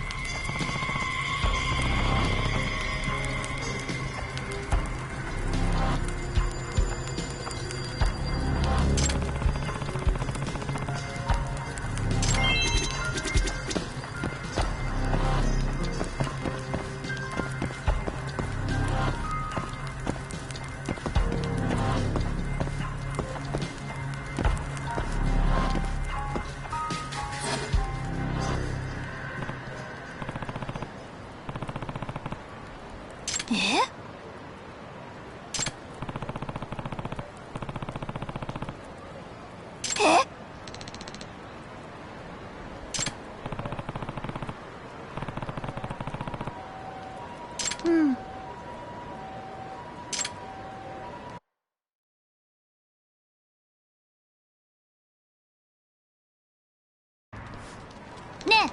Ne?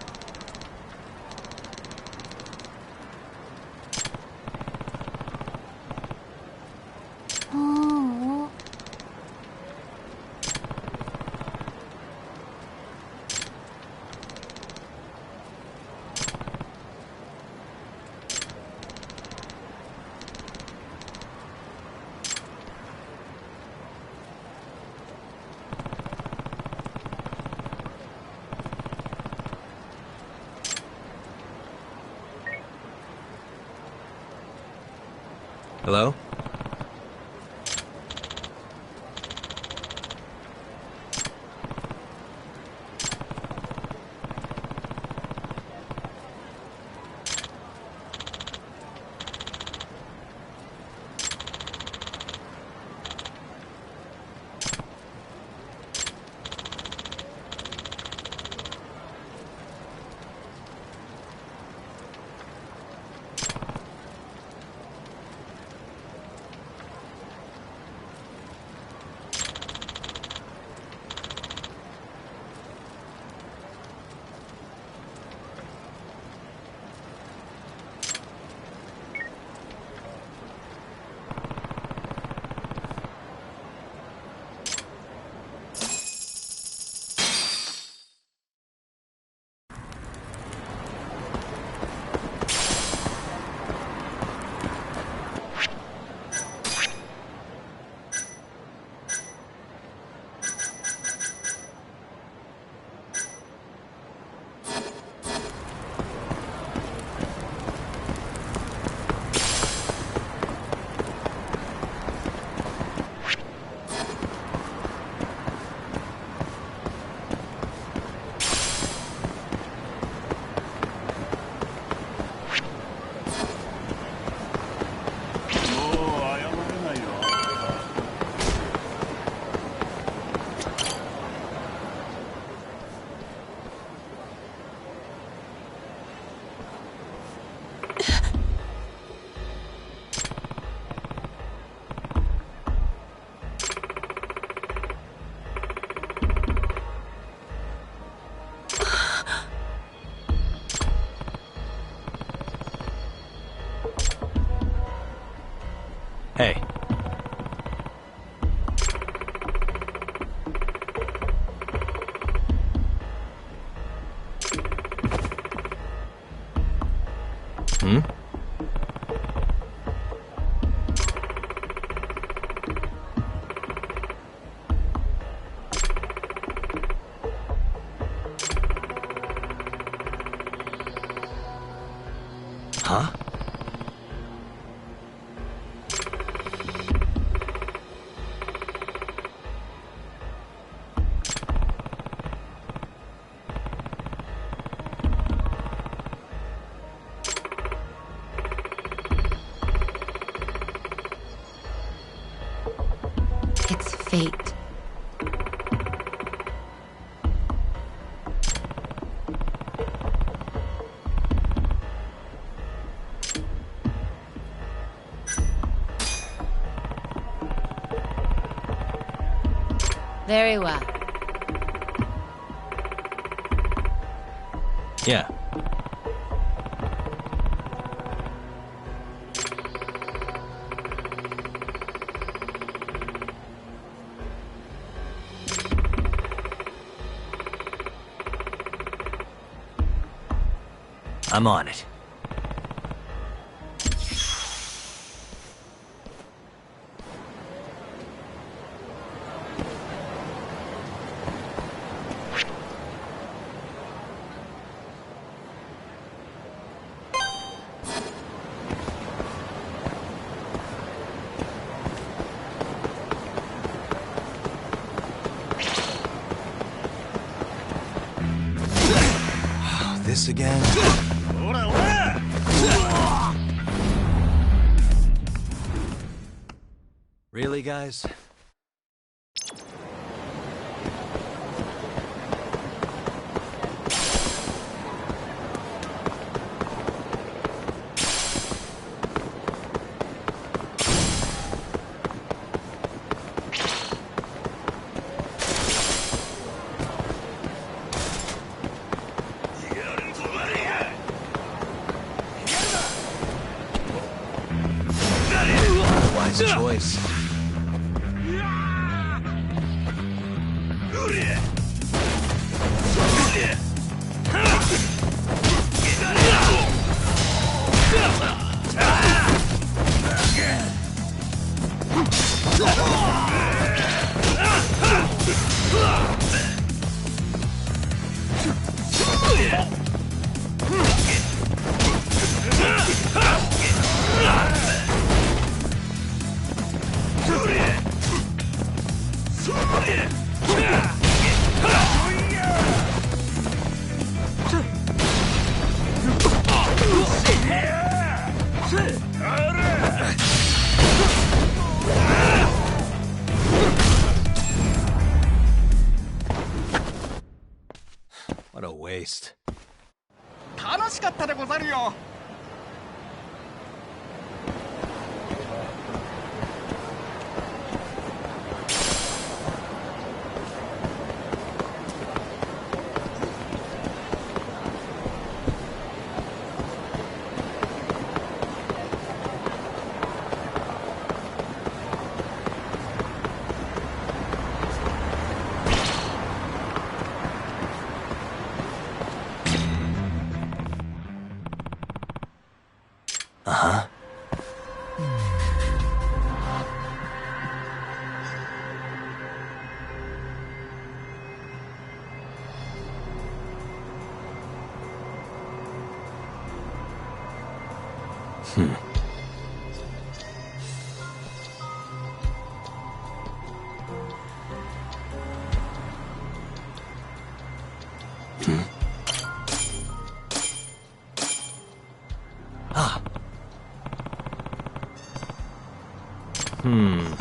Oh. Hello? Very well. Yeah. I'm on it. This again? Really, guys? Wise choice. What a waste. 楽しかったでござるよ。Uh-huh. Hmm. Ah. Hmm.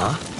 Huh?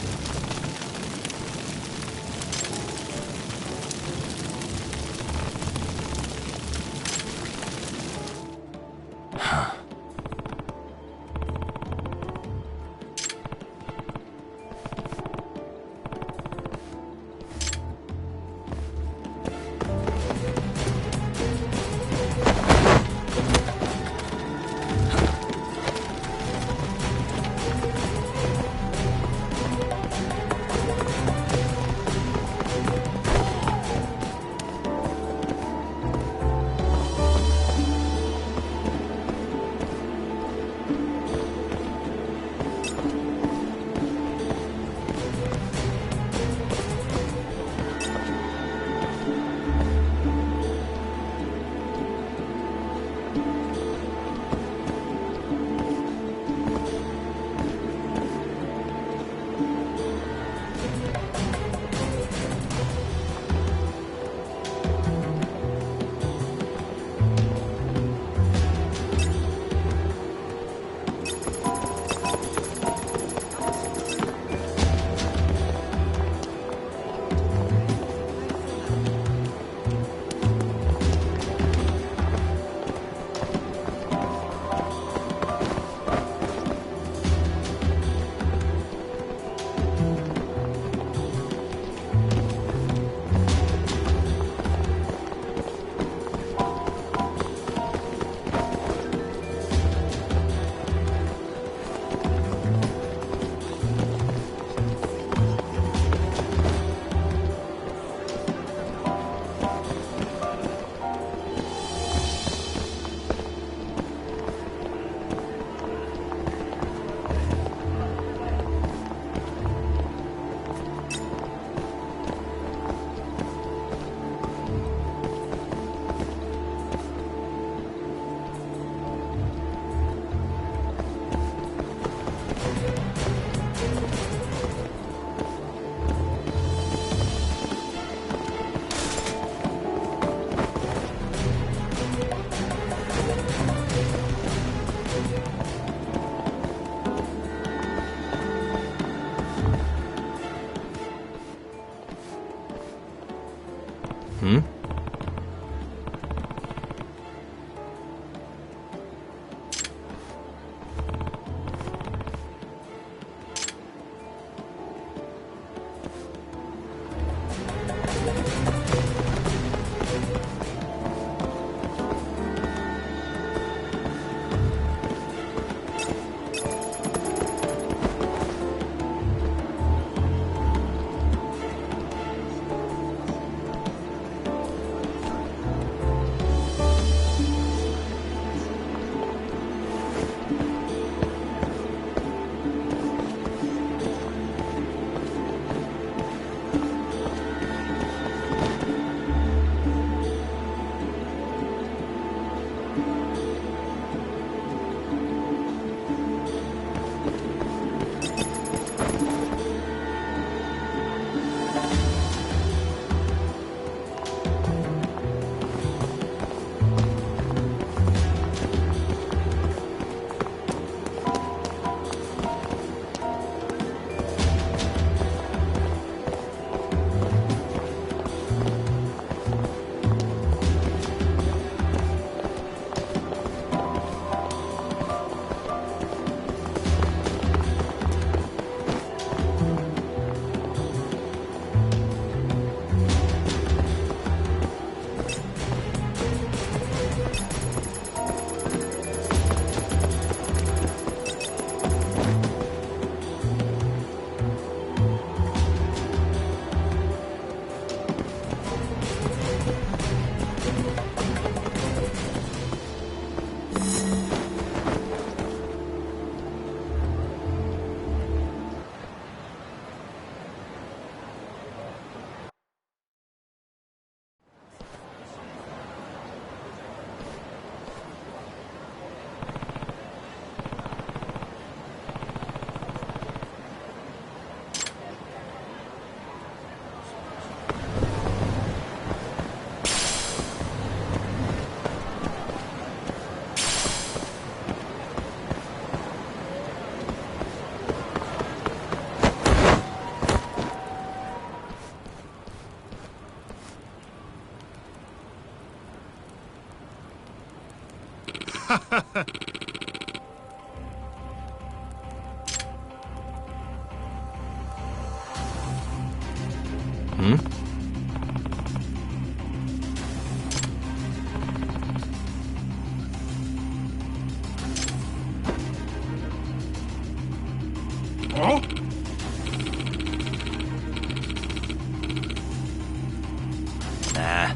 Hmm? Oh? Nah.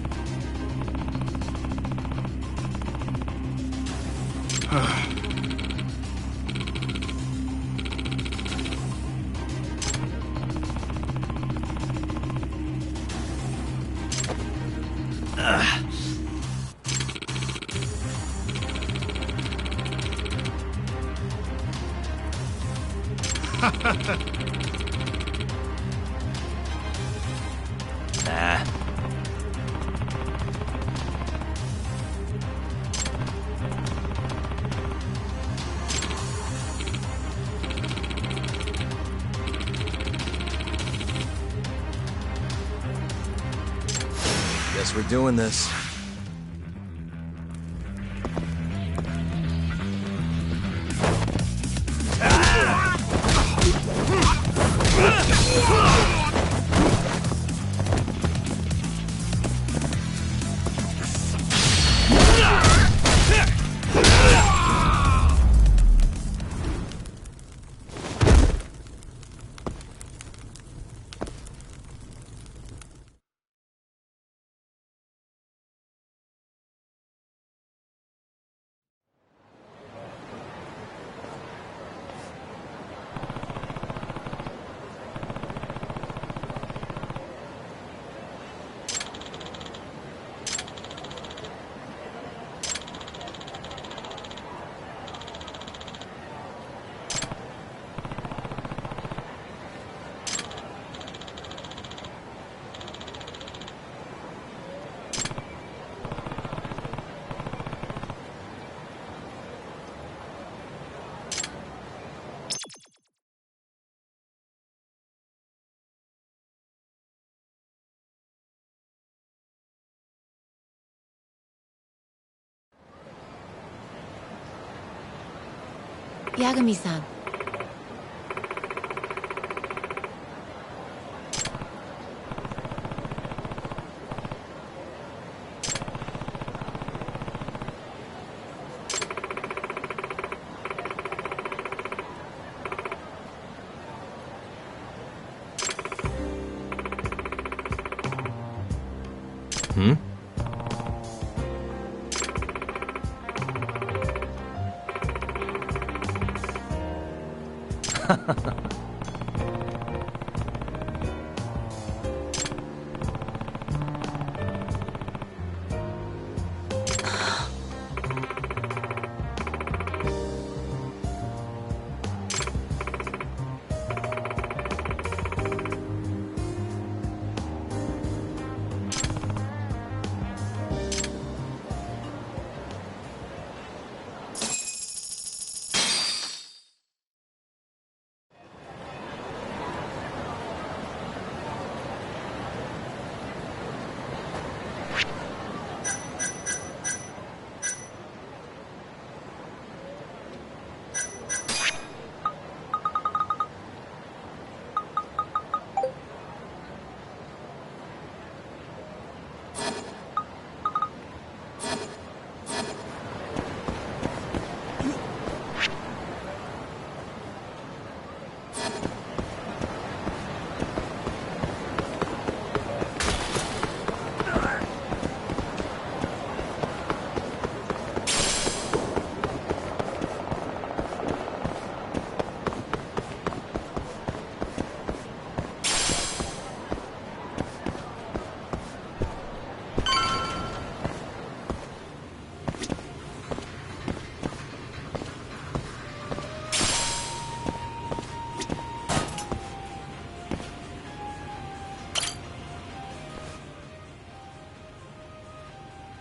Nah. Guess we're doing this. Yagami-san. Hmm?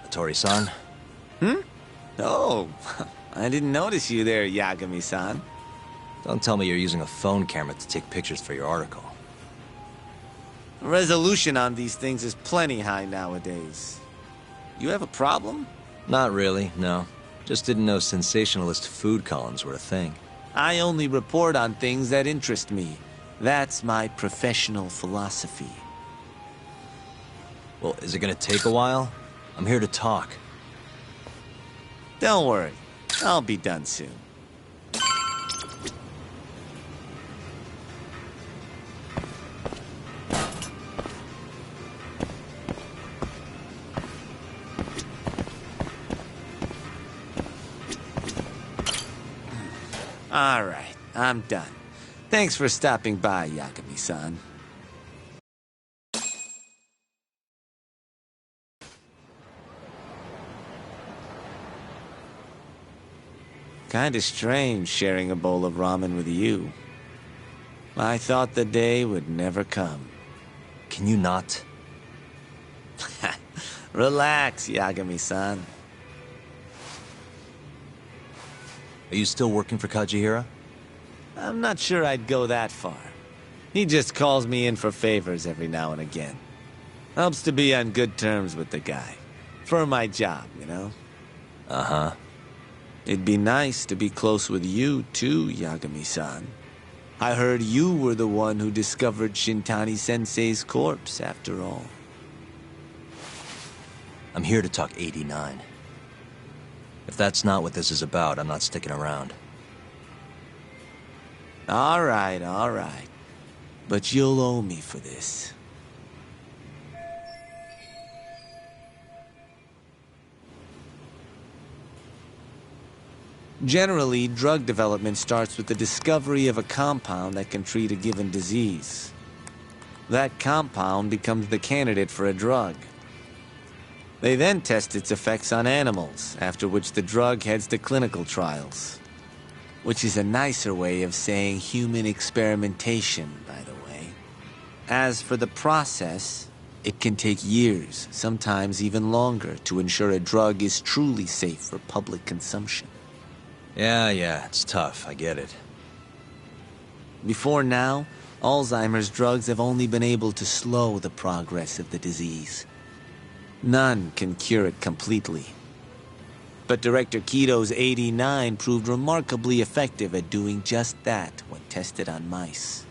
Tori-san? Hmm? Oh, I didn't notice you there, Yagami-san. Don't tell me you're using a phone camera to take pictures for your article. Resolution on these things is plenty high nowadays. You have a problem? Not really, no. Just didn't know sensationalist food columns were a thing. I only report on things that interest me. That's my professional philosophy. Well, is it gonna take a while? I'm here to talk. Don't worry. I'll be done soon. All right, I'm done. Thanks for stopping by, Yagami-san. Kinda strange sharing a bowl of ramen with you. I thought the day would never come. Can you not? Relax, Yagami-san. Are you still working for Kajihira? I'm not sure I'd go that far. He just calls me in for favors every now and again. Helps to be on good terms with the guy. For my job, you know? Uh-huh. It'd be nice to be close with you, too, Yagami-san. I heard you were the one who discovered Shintani-sensei's corpse, after all. I'm here to talk 89. If that's not what this is about, I'm not sticking around. All right. But you'll owe me for this. Generally, drug development starts with the discovery of a compound that can treat a given disease. That compound becomes the candidate for a drug. They then test its effects on animals, after which the drug heads to clinical trials. Which is a nicer way of saying human experimentation, by the way. As for the process, it can take years, sometimes even longer, to ensure a drug is truly safe for public consumption. Yeah, it's tough, I get it. Before now, Alzheimer's drugs have only been able to slow the progress of the disease. None can cure it completely. But Director Kito's 89 proved remarkably effective at doing just that when tested on mice.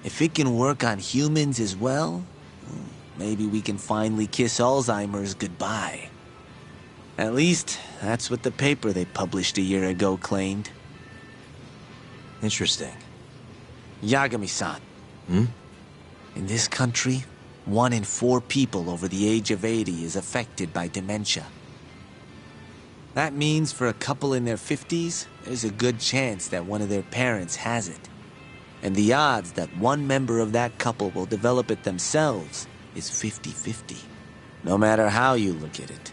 If it can work on humans as well, maybe we can finally kiss Alzheimer's goodbye. At least, that's what the paper they published a year ago claimed. Interesting. Yagami-san. Hmm? In this country, 1 in 4 people over the age of 80 is affected by dementia. That means for a couple in their 50s, there's a good chance that one of their parents has it. And the odds that one member of that couple will develop it themselves is 50-50. No matter how you look at it,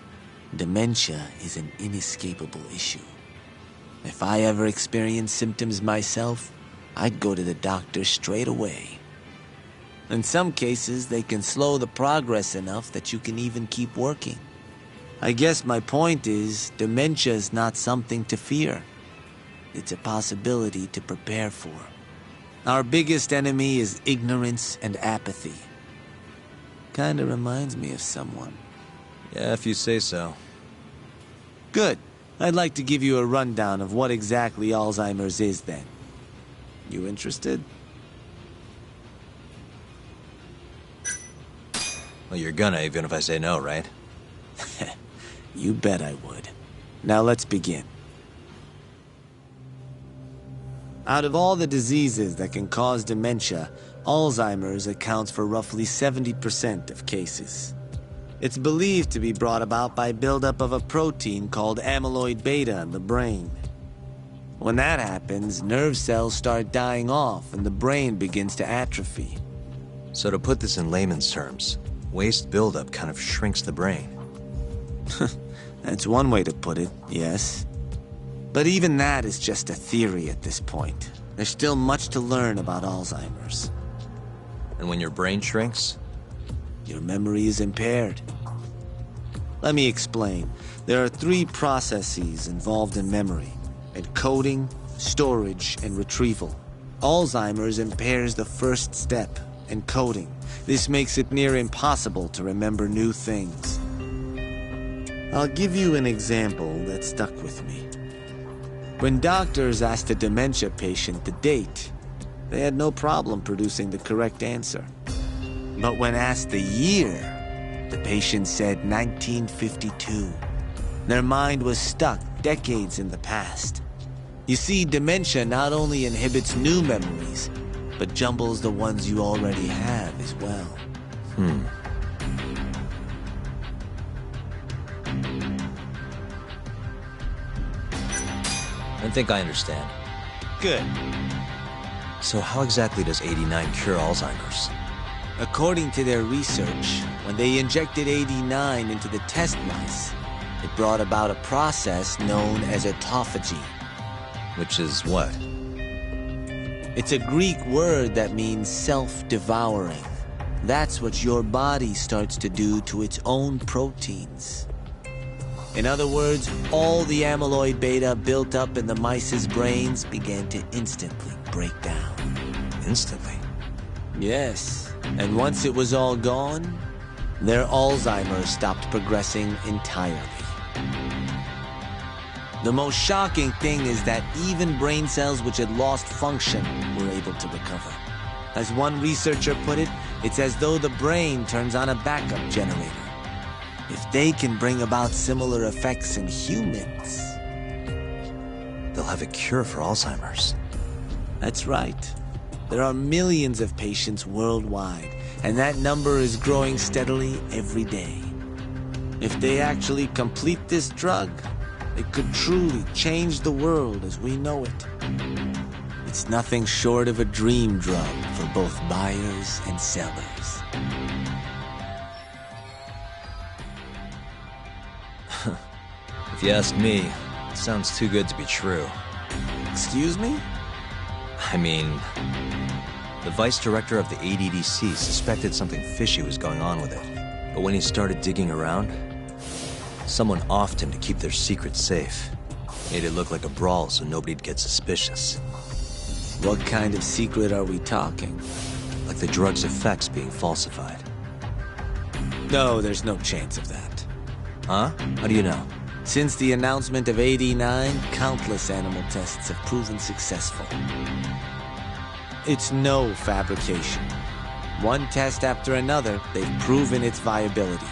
dementia is an inescapable issue. If I ever experienced symptoms myself, I'd go to the doctor straight away. In some cases, they can slow the progress enough that you can even keep working. I guess my point is, dementia is not something to fear. It's a possibility to prepare for. Our biggest enemy is ignorance and apathy. Kinda reminds me of someone. Yeah, if you say so. Good. I'd like to give you a rundown of what exactly Alzheimer's is then. You interested? Well, you're gonna, even if I say no, right? You bet I would. Now let's begin. Out of all the diseases that can cause dementia, Alzheimer's accounts for roughly 70% of cases. It's believed to be brought about by buildup of a protein called amyloid beta in the brain. When that happens, nerve cells start dying off and the brain begins to atrophy. So to put this in layman's terms, waste buildup kind of shrinks the brain. That's one way to put it, yes. But even that is just a theory at this point. There's still much to learn about Alzheimer's. And when your brain shrinks? Your memory is impaired. Let me explain. There are 3 processes involved in memory: encoding, storage, and retrieval. Alzheimer's impairs the first step, encoding. This makes it near impossible to remember new things. I'll give you an example that stuck with me. When doctors asked a dementia patient the date, they had no problem producing the correct answer. But when asked the year, the patient said 1952. Their mind was stuck decades in the past. You see, dementia not only inhibits new memories, but jumbles the ones you already have as well. I think I understand. Good. So how exactly does 89 cure Alzheimer's? According to their research, when they injected 89 into the test mice, it brought about a process known as autophagy. Which is what? It's a Greek word that means self-devouring. That's what your body starts to do to its own proteins. In other words, all the amyloid beta built up in the mice's brains began to instantly break down. Instantly? Yes. And once it was all gone, their Alzheimer's stopped progressing entirely. The most shocking thing is that even brain cells which had lost function were able to recover. As one researcher put it, it's as though the brain turns on a backup generator. If they can bring about similar effects in humans, they'll have a cure for Alzheimer's. That's right. There are millions of patients worldwide, and that number is growing steadily every day. If they actually complete this drug, it could truly change the world as we know it. It's nothing short of a dream drug for both buyers and sellers. If you ask me, it sounds too good to be true. Excuse me? I mean, the vice director of the ADDC suspected something fishy was going on with it. But when he started digging around, someone offed him to keep their secret safe. Made it look like a brawl so nobody'd get suspicious. What kind of secret are we talking? Like the drug's effects being falsified. No, there's no chance of that. Huh? How do you know? Since the announcement of 89, countless animal tests have proven successful. It's no fabrication. One test after another, they've proven its viability.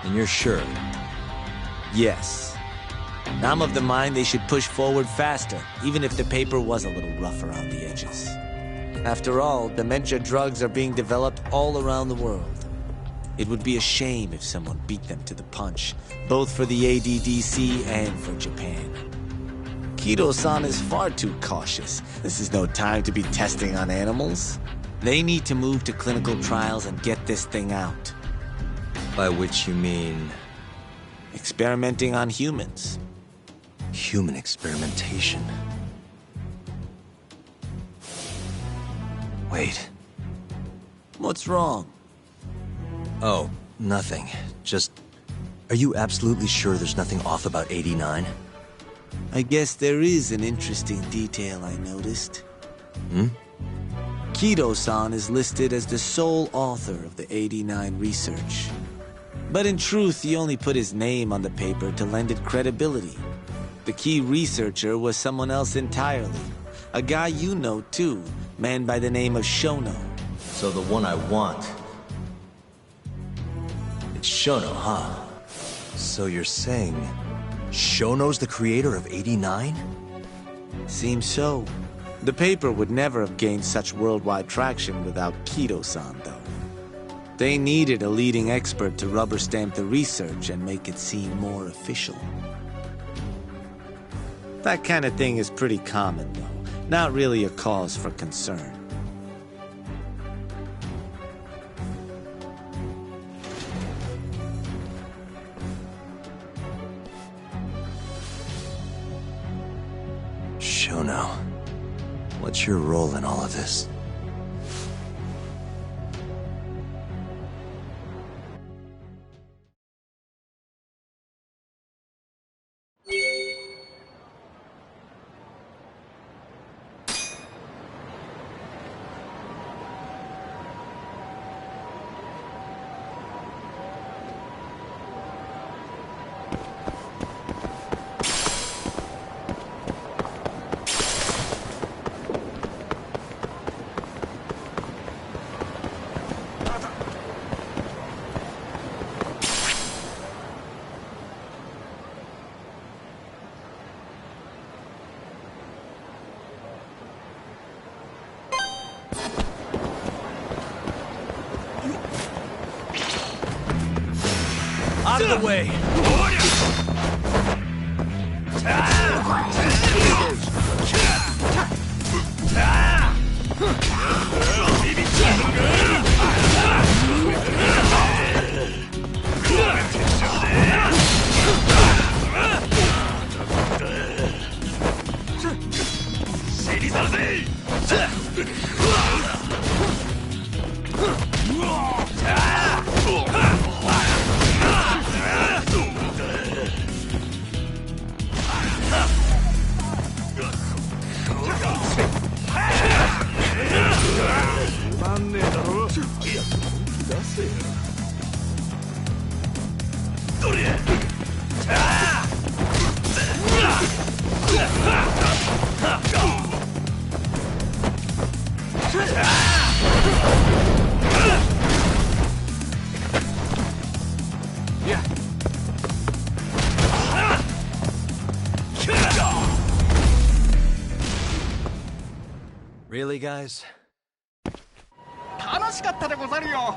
And you're sure? Yes. I'm of the mind they should push forward faster, even if the paper was a little rough around the edges. After all, dementia drugs are being developed all around the world. It would be a shame if someone beat them to the punch, both for the ADDC and for Japan. Kido-san is far too cautious. This is no time to be testing on animals. They need to move to clinical trials and get this thing out. By which you mean? Experimenting on humans. Human experimentation. Wait. What's wrong? Oh, nothing. Just... Are you absolutely sure there's nothing off about 89? I guess there is an interesting detail I noticed. Kido-san is listed as the sole author of the 89 research. But in truth, he only put his name on the paper to lend it credibility. The key researcher was someone else entirely. A guy you know, too, man by the name of Shono. So the one I want... It's Shono, huh? So you're saying... Shono's the creator of 89? Seems so. The paper would never have gained such worldwide traction without Kido-san, though. They needed a leading expert to rubber stamp the research and make it seem more official. That kind of thing is pretty common, though. Not really a cause for concern. Shono, what's your role in all of this? out of the way! Really, guys? 楽しかったでござるよ。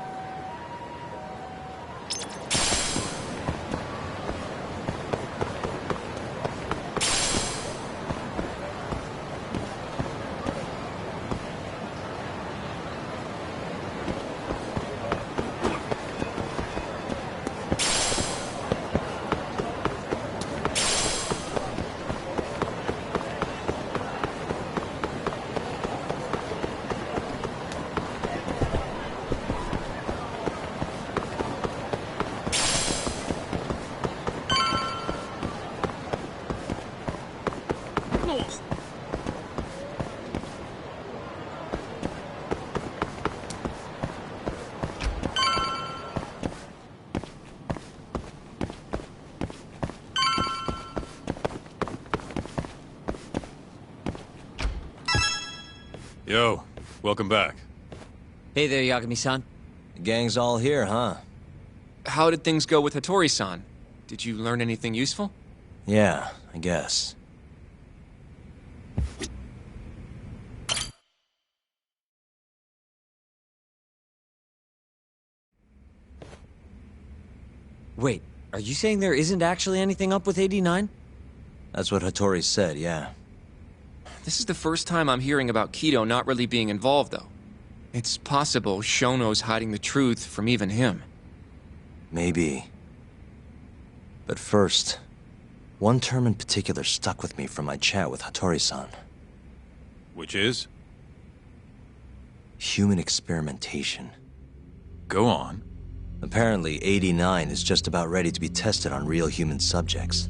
Yo, welcome back. Hey there, Yagami-san. The gang's all here, huh? How did things go with Hattori-san? Did you learn anything useful? Yeah, I guess. Wait, are you saying there isn't actually anything up with 89? That's what Hattori said, yeah. This is the first time I'm hearing about Kido not really being involved, though. It's possible Shono's hiding the truth from even him. Maybe. But first, one term in particular stuck with me from my chat with Hattori-san. Which is? Human experimentation. Go on. Apparently, 89 is just about ready to be tested on real human subjects.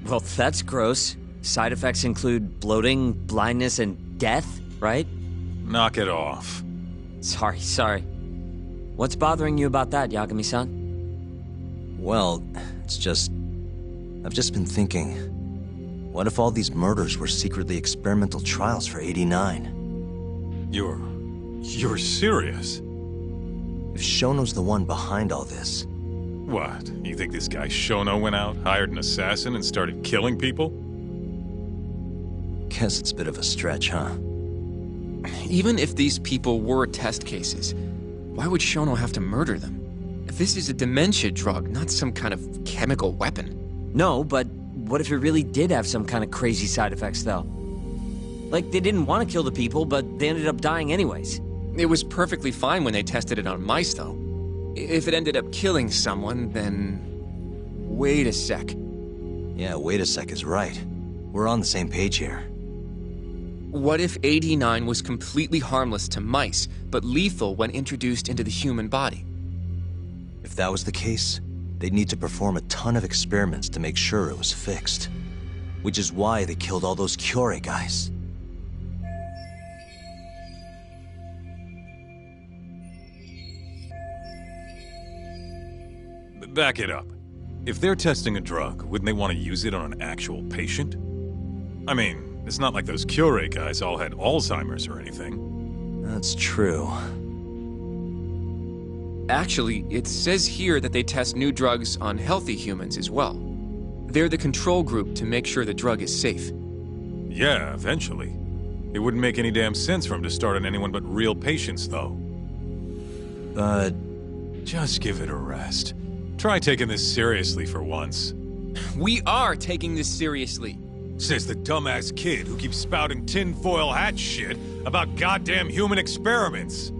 Well, that's gross. Side effects include bloating, blindness, and death, right? Knock it off. Sorry. What's bothering you about that, Yagami-san? Well, it's just... I've just been thinking... What if all these murders were secretly experimental trials for 89? You're serious? If Shono's the one behind all this... What? You think this guy Shono went out, hired an assassin, and started killing people? Guess it's a bit of a stretch, huh? Even if these people were test cases, why would Shono have to murder them? This is a dementia drug, not some kind of chemical weapon. No, but what if it really did have some kind of crazy side effects, though? Like, they didn't want to kill the people, but they ended up dying anyways. It was perfectly fine when they tested it on mice, though. If it ended up killing someone, then... Wait a sec. Yeah, wait a sec is right. We're on the same page here. What if 89 was completely harmless to mice, but lethal when introduced into the human body? If that was the case, they'd need to perform a ton of experiments to make sure it was fixed. Which is why they killed all those Kyorei guys. Back it up. If they're testing a drug, wouldn't they want to use it on an actual patient? I mean, it's not like those Kyorei guys all had Alzheimer's or anything. That's true. Actually, it says here that they test new drugs on healthy humans as well. They're the control group to make sure the drug is safe. Yeah, eventually. It wouldn't make any damn sense for him to start on anyone but real patients, though. But... Just give it a rest. Try taking this seriously for once. We are taking this seriously. Says the dumbass kid who keeps spouting tinfoil hat shit about goddamn human experiments.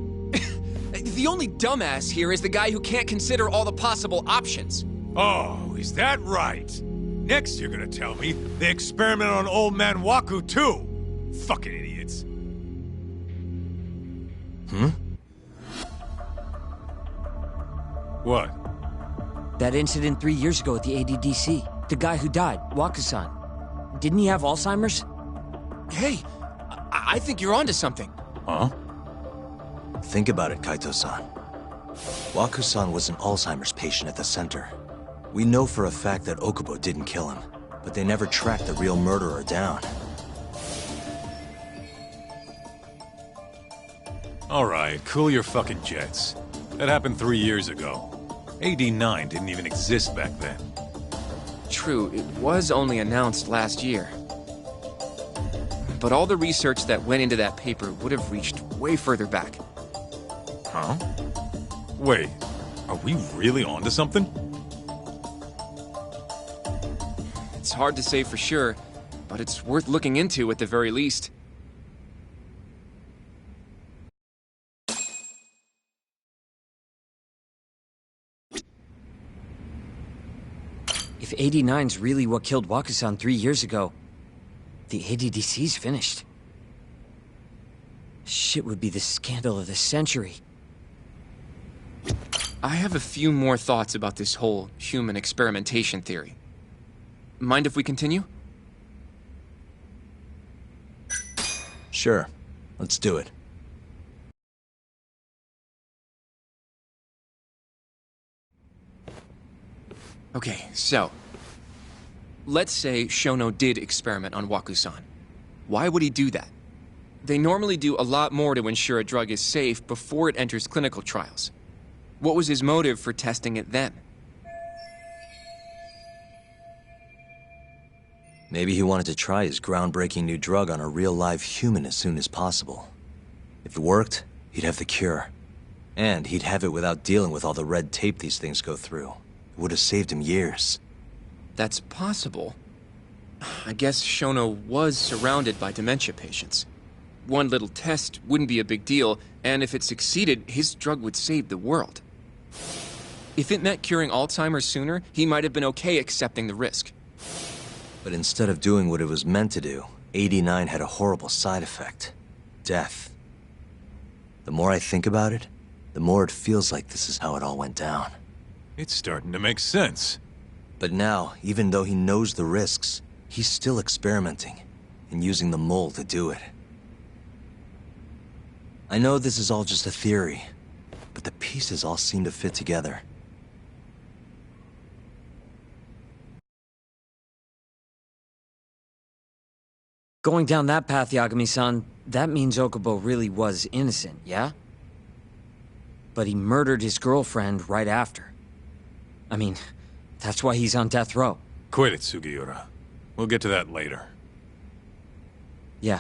The only dumbass here is the guy who can't consider all the possible options. Oh, is that right? Next you're gonna tell me they experimented on old man Waku too. Fucking idiots. What? That incident 3 years ago at the ADDC. The guy who died, Waku-san. Didn't he have Alzheimer's? Hey, I think you're onto something. Huh? Think about it, Kaito-san. Waku-san was an Alzheimer's patient at the center. We know for a fact that Okubo didn't kill him, but they never tracked the real murderer down. Alright, cool your fucking jets. That happened 3 years ago. AD9 didn't even exist back then. True, it was only announced last year. But all the research that went into that paper would have reached way further back. Huh? Wait, are we really onto something? It's hard to say for sure, but it's worth looking into at the very least. If 89's really what killed Waku-san 3 years ago, the ADDC's finished. Shit would be the scandal of the century. I have a few more thoughts about this whole human experimentation theory. Mind if we continue? Sure. Let's do it. Okay, so... let's say Shono did experiment on Waku-san. Why would he do that? They normally do a lot more to ensure a drug is safe before it enters clinical trials. What was his motive for testing it then? Maybe he wanted to try his groundbreaking new drug on a real live human as soon as possible. If it worked, he'd have the cure. And he'd have it without dealing with all the red tape these things go through. It would have saved him years. That's possible. I guess Shono was surrounded by dementia patients. One little test wouldn't be a big deal, and if it succeeded, his drug would save the world. If it meant curing Alzheimer's sooner, he might have been okay accepting the risk. But instead of doing what it was meant to do, 89 had a horrible side effect. Death. The more I think about it, the more it feels like this is how it all went down. It's starting to make sense. But now, even though he knows the risks, he's still experimenting and using the mole to do it. I know this is all just a theory, but the pieces all seem to fit together. Going down that path, Yagami-san, that means Okubo really was innocent, yeah? But he murdered his girlfriend right after. I mean, that's why he's on death row. Quit it, Sugiura. We'll get to that later. Yeah.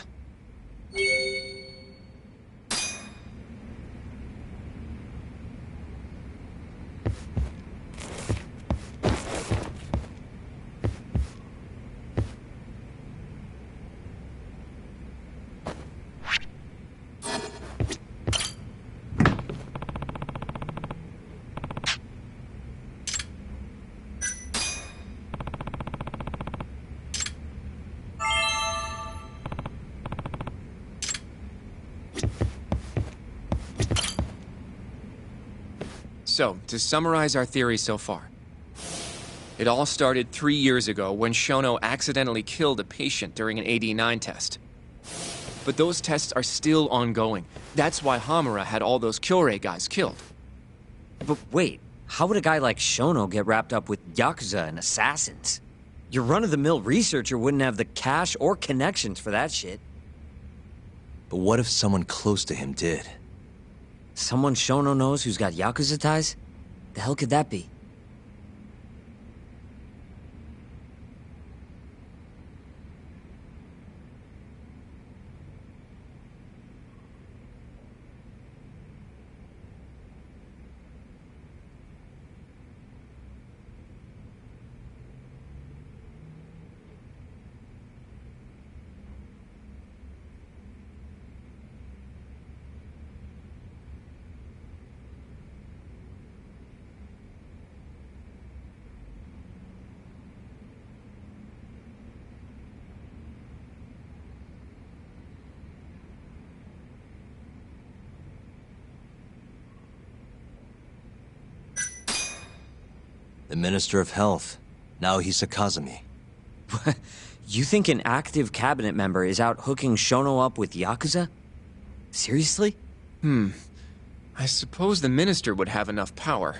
So, to summarize our theory so far. It all started 3 years ago when Shono accidentally killed a patient during an AD9 test. But those tests are still ongoing. That's why Hamura had all those Kyorei guys killed. But wait, how would a guy like Shono get wrapped up with Yakuza and assassins? Your run-of-the-mill researcher wouldn't have the cash or connections for that shit. But what if someone close to him did? Someone Shono knows who's got Yakuza ties? The hell could that be? The Minister of Health. Now he's a Kazumi. You think an active cabinet member is out hooking Shono up with Yakuza? Seriously? I suppose the minister would have enough power.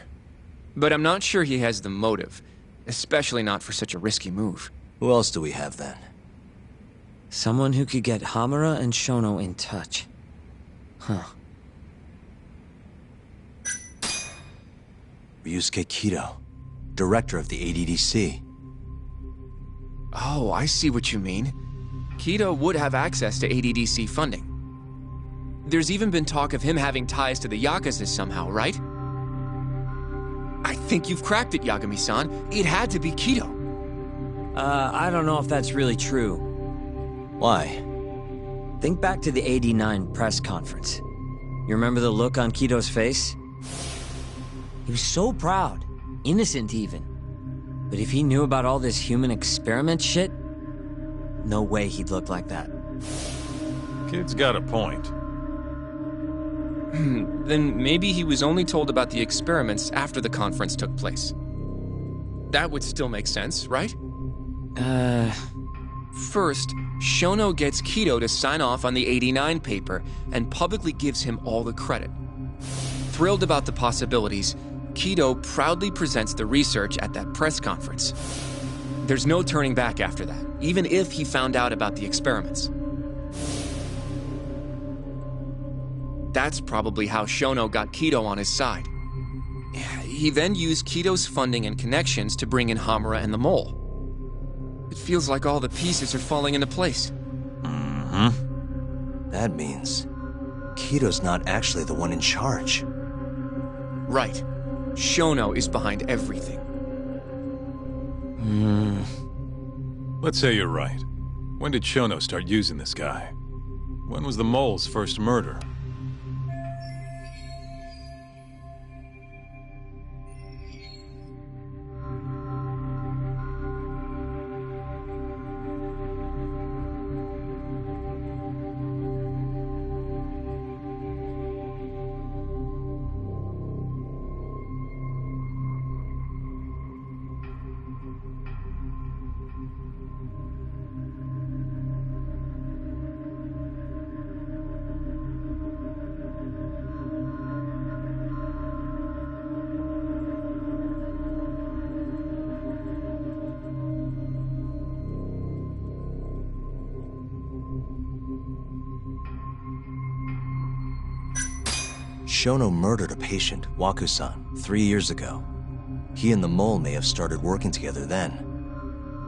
But I'm not sure he has the motive. Especially not for such a risky move. Who else do we have then? Someone who could get Hamura and Shono in touch. Huh. Ryusuke Kido, director of the ADDC. Oh, I see what you mean. Kido would have access to ADDC funding. There's even been talk of him having ties to the Yakuza somehow, right? I think you've cracked it, Yagami-san. It had to be Kido. I don't know if that's really true. Why? Think back to the '89 press conference. You remember the look on Kido's face? He was so proud, innocent even. But if he knew about all this human experiment shit, no way he'd look like that. Kid's got a point. Then maybe he was only told about the experiments after the conference took place. That would still make sense, right? First, Shono gets Kido to sign off on the '89 paper and publicly gives him all the credit. Thrilled about the possibilities, Kido proudly presents the research at that press conference. There's no turning back after that, even if he found out about the experiments. That's probably how Shono got Kido on his side. He then used Kido's funding and connections to bring in Hamura and the Mole. It feels like all the pieces are falling into place. That means Kido's not actually the one in charge. Right. Shono is behind everything. Let's say you're right. When did Shono start using this guy? When was the Mole's first murder? Shono murdered a patient, Waku-san, 3 years ago. He and the Mole may have started working together then.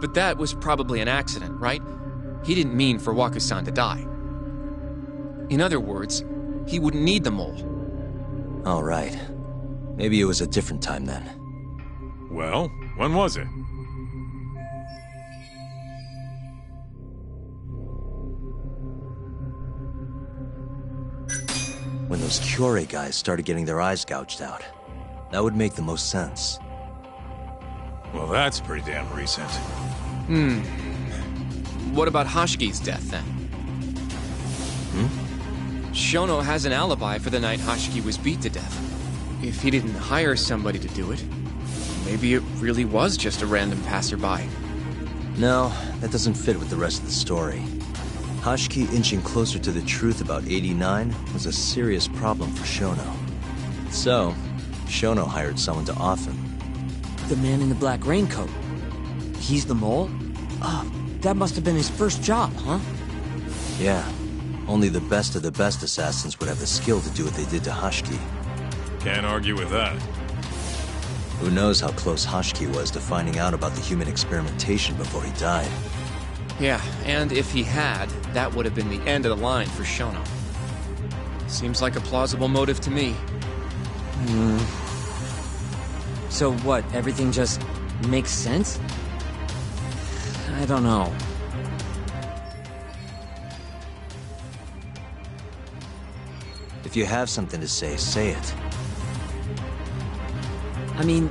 But that was probably an accident, right? He didn't mean for Waku-san to die. In other words, he wouldn't need the Mole. All right. Maybe it was a different time then. Well, when was it? When those Kyorei guys started getting their eyes gouged out. That would make the most sense. Well, that's pretty damn recent. What about Hashiki's death, then? Shono has an alibi for the night Hashiki was beat to death. If he didn't hire somebody to do it, maybe it really was just a random passerby. No, that doesn't fit with the rest of the story. Hashiki inching closer to the truth about '89 was a serious problem for Shono. So, Shono hired someone to off him. The man in the black raincoat. He's the Mole? Oh, that must have been his first job, huh? Yeah. Only the best of the best assassins would have the skill to do what they did to Hashiki. Can't argue with that. Who knows how close Hashiki was to finding out about the human experimentation before he died. Yeah, and if he had, that would have been the end of the line for Shono. Seems like a plausible motive to me. So what, everything just makes sense? I don't know. If you have something to say it. I mean,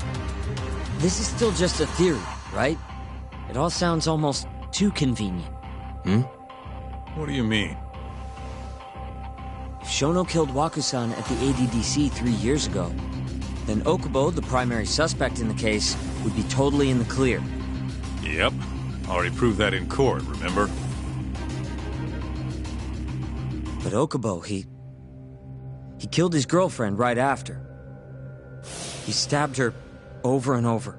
this is still just a theory, right? It all sounds almost too convenient. What do you mean? If Shono killed Waku-san at the ADDC 3 years ago, then Okubo, the primary suspect in the case, would be totally in the clear. Yep. Already proved that in court, remember? But Okubo, he killed his girlfriend right after. He stabbed her over and over.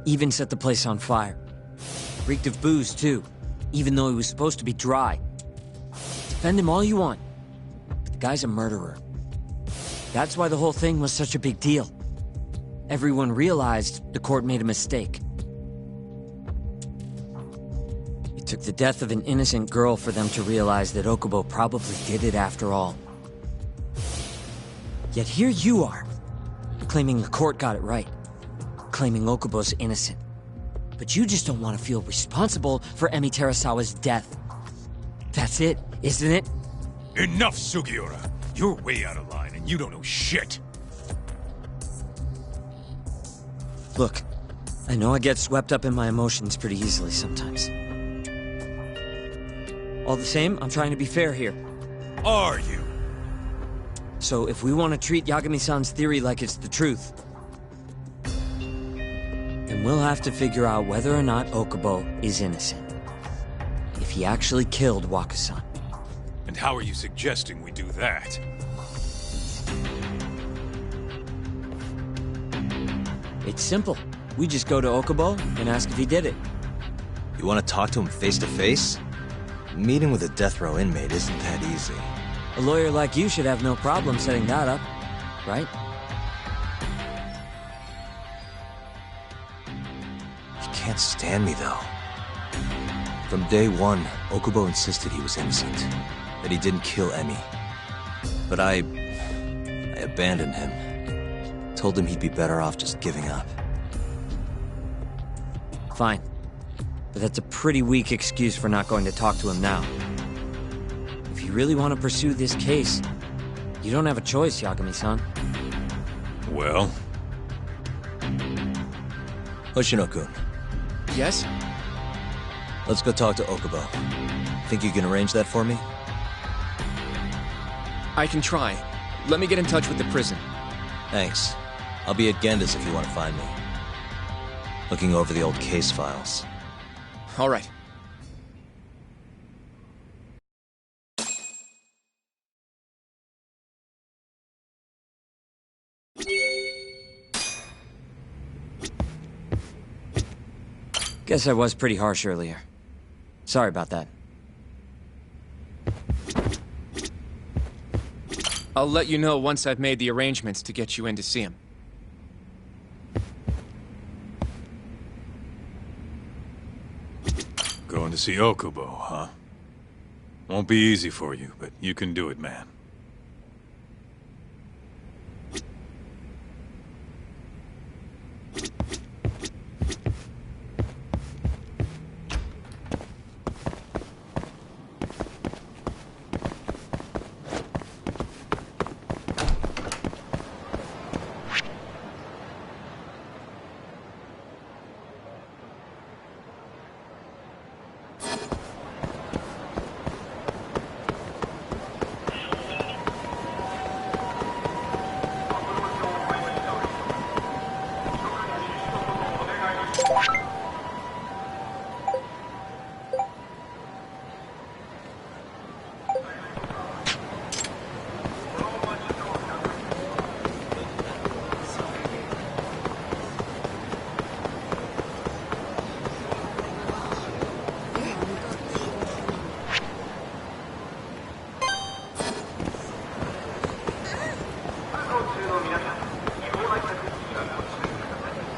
Even set the place on fire. Reeked of booze, too, even though he was supposed to be dry. Defend him all you want, but the guy's a murderer. That's why the whole thing was such a big deal. Everyone realized the court made a mistake. It took the death of an innocent girl for them to realize that Okubo probably did it after all. Yet here you are, claiming the court got it right, claiming Okubo's innocent. But you just don't want to feel responsible for Emi Terasawa's death. That's it, isn't it? Enough, Sugiura. You're way out of line, and you don't know shit. Look, I know I get swept up in my emotions pretty easily sometimes. All the same, I'm trying to be fair here. Are you? So if we want to treat Yagami-san's theory like it's the truth, then we'll have to figure out whether or not Okubo is innocent. If he actually killed Waka-san. And how are you suggesting we do that? It's simple. We just go to Okubo and ask if he did it. You want to talk to him face to face? Meeting with a death row inmate isn't that easy. A lawyer like you should have no problem setting that up, right? He can't stand me, though. From day one, Okubo insisted he was innocent, that he didn't kill Emi. But I abandoned him. Told him he'd be better off just giving up. Fine. But that's a pretty weak excuse for not going to talk to him now. If you really want to pursue this case, you don't have a choice, Yagami-san. Well? Hoshino-kun. Yes? Let's go talk to Okubo. Think you can arrange that for me? I can try. Let me get in touch with the prison. Thanks. I'll be at Genda's if you want to find me. Looking over the old case files. All right. Guess I was pretty harsh earlier. Sorry about that. I'll let you know once I've made the arrangements to get you in to see him. Going to see Okubo, huh? Won't be easy for you, but you can do it, man.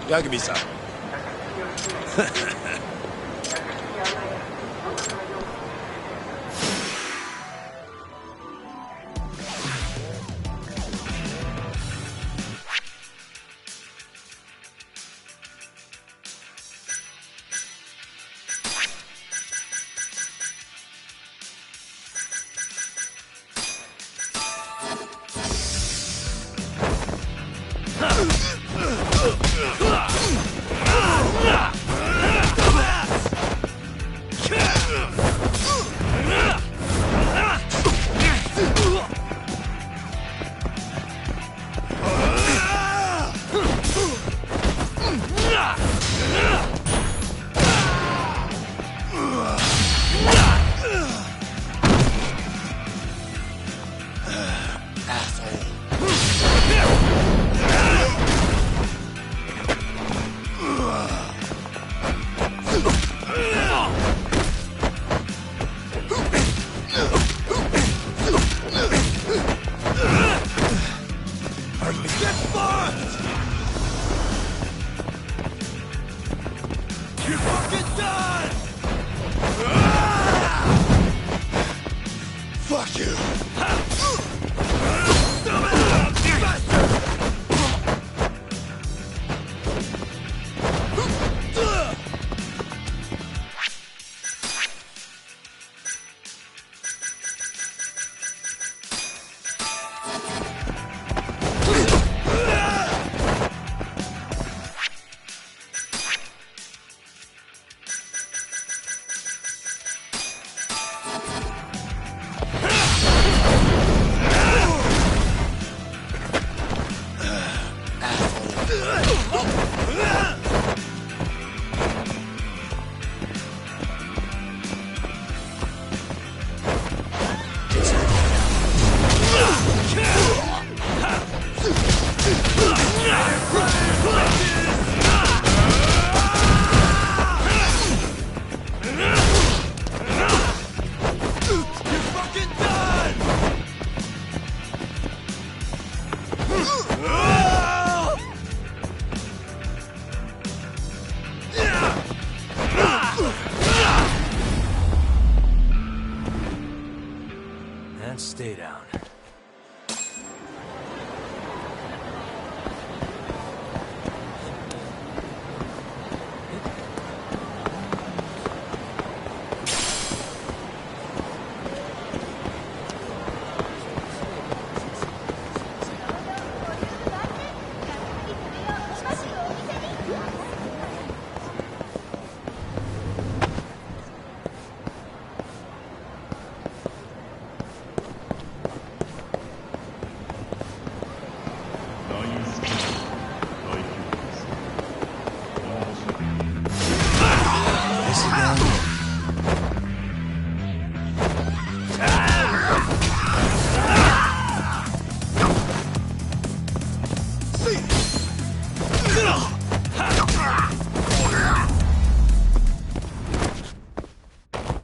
Yagami-san. And stay down.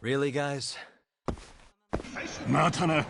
Really, guys? またな。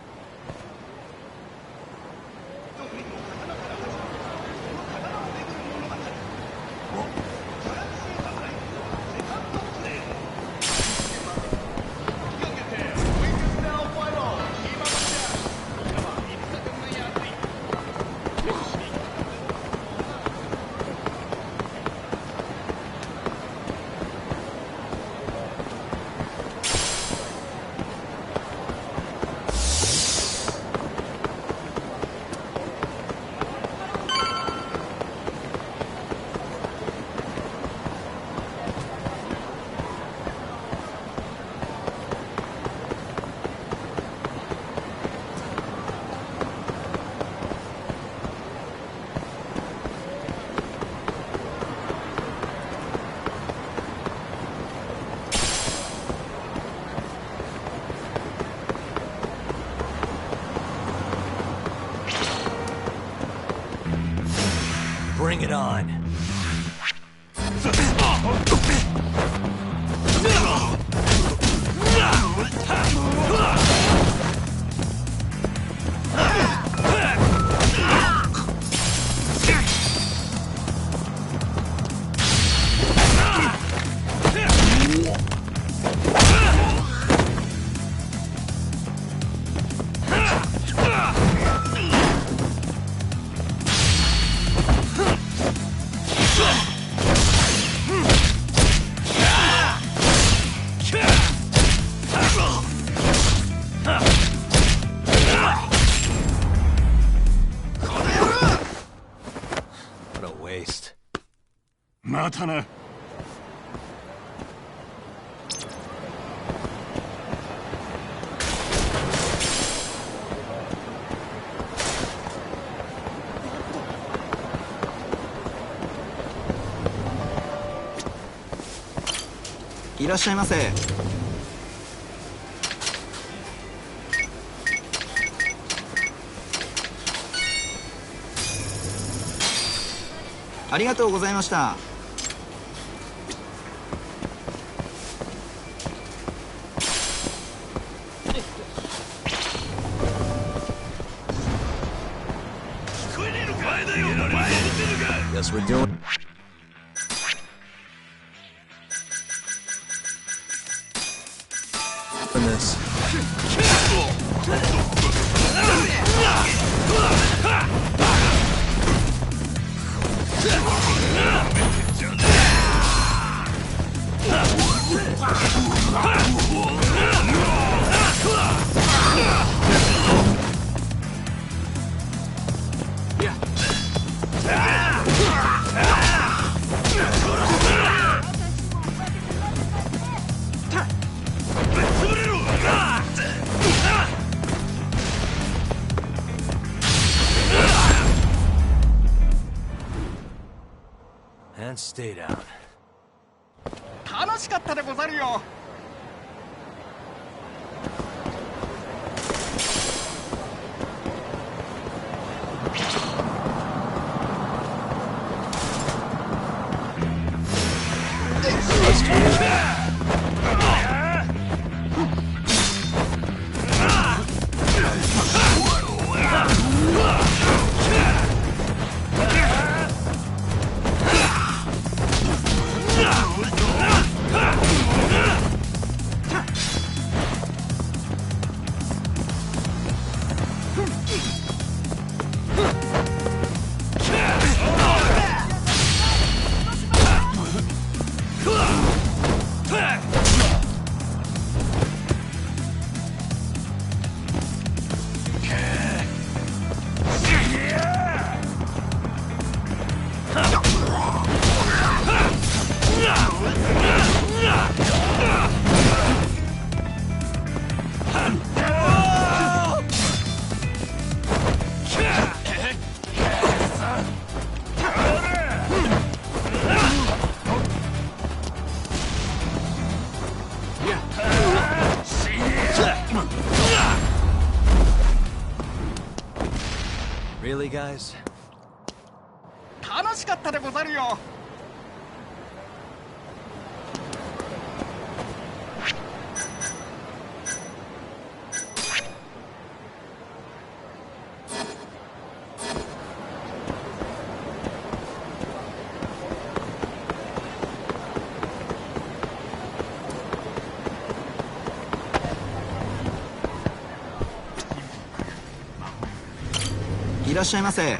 Bring it on. What a waste. またな。いらっしゃいませ。ありがとうございました。Guess we're doing. open this. And stay down. 楽しかったでござるよ。Really, guys? 楽しかったでござるよ。いらっしゃいませ。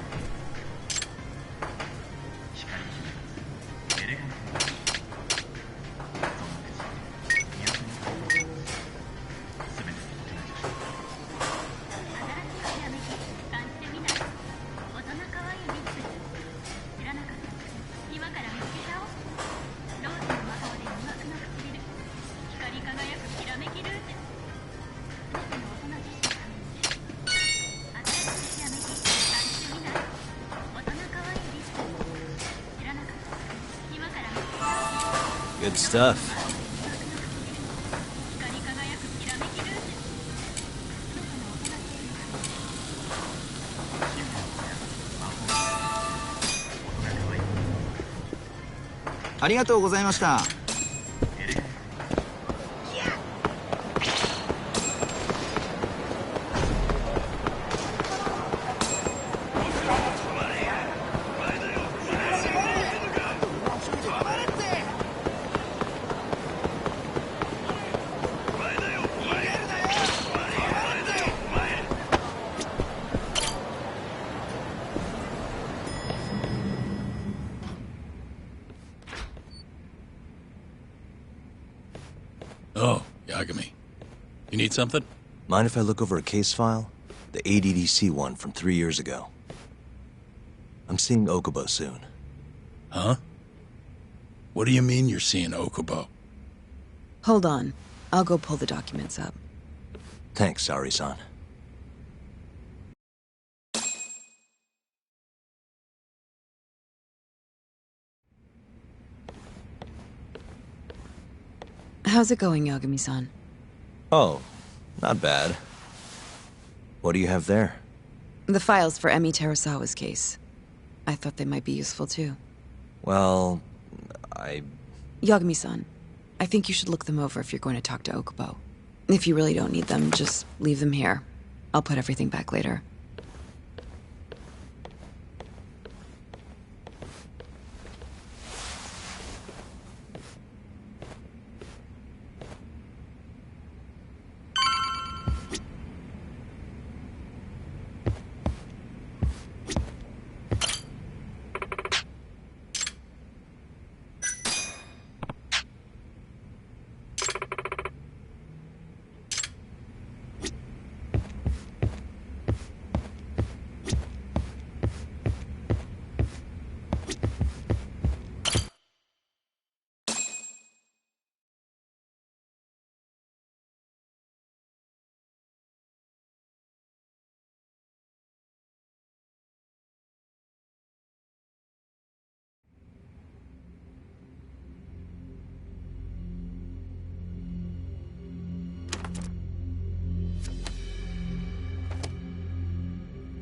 Good stuff.ありがとうございました。Oh, Yagami. You need something? Mind if I look over a case file? The ADDC one from 3 years ago. I'm seeing Okubo soon. Huh? What do you mean you're seeing Okubo? Hold on. I'll go pull the documents up. Thanks, Sari-san. How's it going, Yagami-san? Oh, not bad. What do you have there? The files for Emi Terasawa's case. I thought they might be useful too. Well, Yagami-san, I think you should look them over if you're going to talk to Okubo. If you really don't need them, just leave them here. I'll put everything back later.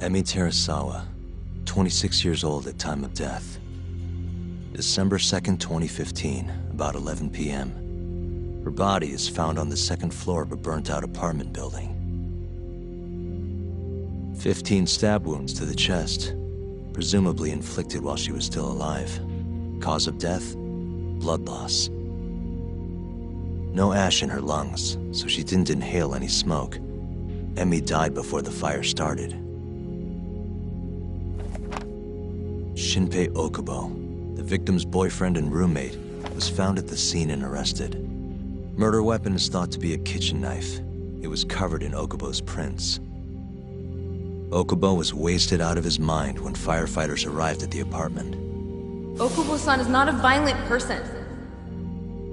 Emi Terasawa, 26 years old at time of death. December 2nd, 2015, about 11 p.m. Her body is found on the second floor of a burnt-out apartment building. 15 stab wounds to the chest, presumably inflicted while she was still alive. Cause of death? Blood loss. No ash in her lungs, so she didn't inhale any smoke. Emi died before the fire started. Shinpei Okubo, the victim's boyfriend and roommate, was found at the scene and arrested. Murder weapon is thought to be a kitchen knife. It was covered in Okubo's prints. Okubo was wasted out of his mind when firefighters arrived at the apartment. Okubo-san is not a violent person.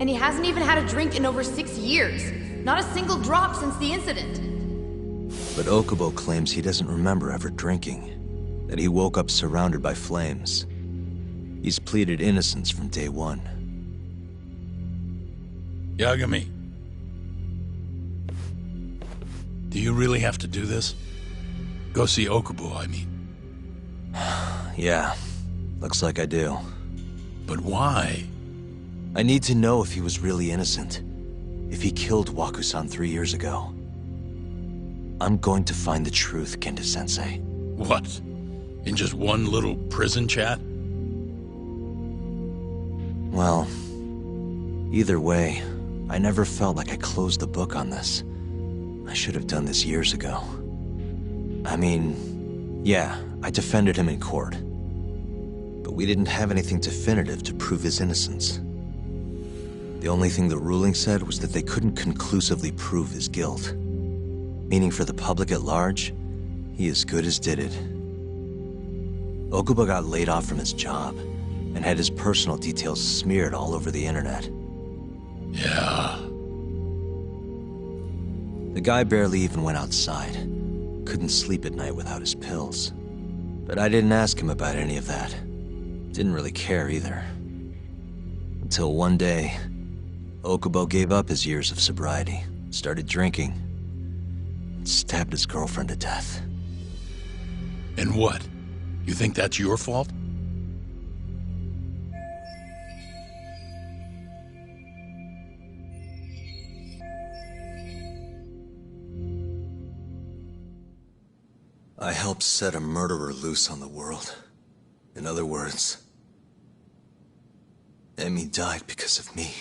And he hasn't even had a drink in over 6 years. Not a single drop since the incident. But Okubo claims he doesn't remember ever drinking, that he woke up surrounded by flames. He's pleaded innocence from day one. Yagami. Do you really have to do this? Go see Okubo, I mean. Yeah, looks like I do. But why? I need to know if he was really innocent. If he killed Waku-san 3 years ago. I'm going to find the truth, Kenta-sensei. What? In just one little prison chat? Well, either way, I never felt like I closed the book on this. I should have done this years ago. I mean, yeah, I defended him in court. But we didn't have anything definitive to prove his innocence. The only thing the ruling said was that they couldn't conclusively prove his guilt. Meaning for the public at large, he as good as did it. Okubo got laid off from his job and had his personal details smeared all over the internet. Yeah. The guy barely even went outside. Couldn't sleep at night without his pills. But I didn't ask him about any of that. Didn't really care either. Until one day, Okubo gave up his years of sobriety, started drinking, and stabbed his girlfriend to death. And what? You think that's your fault? I helped set a murderer loose on the world. In other words, Emi died because of me.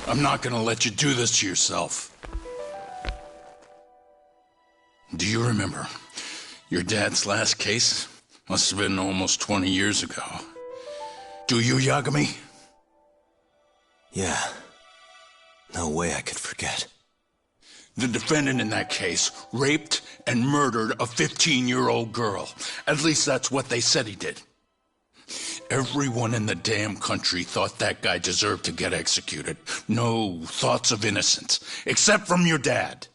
I'm not gonna let you do this to yourself. Do you remember your dad's last case? Must have been almost 20 years ago. Do you, Yagami? Yeah. No way I could forget. The defendant in that case raped and murdered a 15-year-old girl. At least that's what they said he did. Everyone in the damn country thought that guy deserved to get executed. No thoughts of innocence, except from your dad.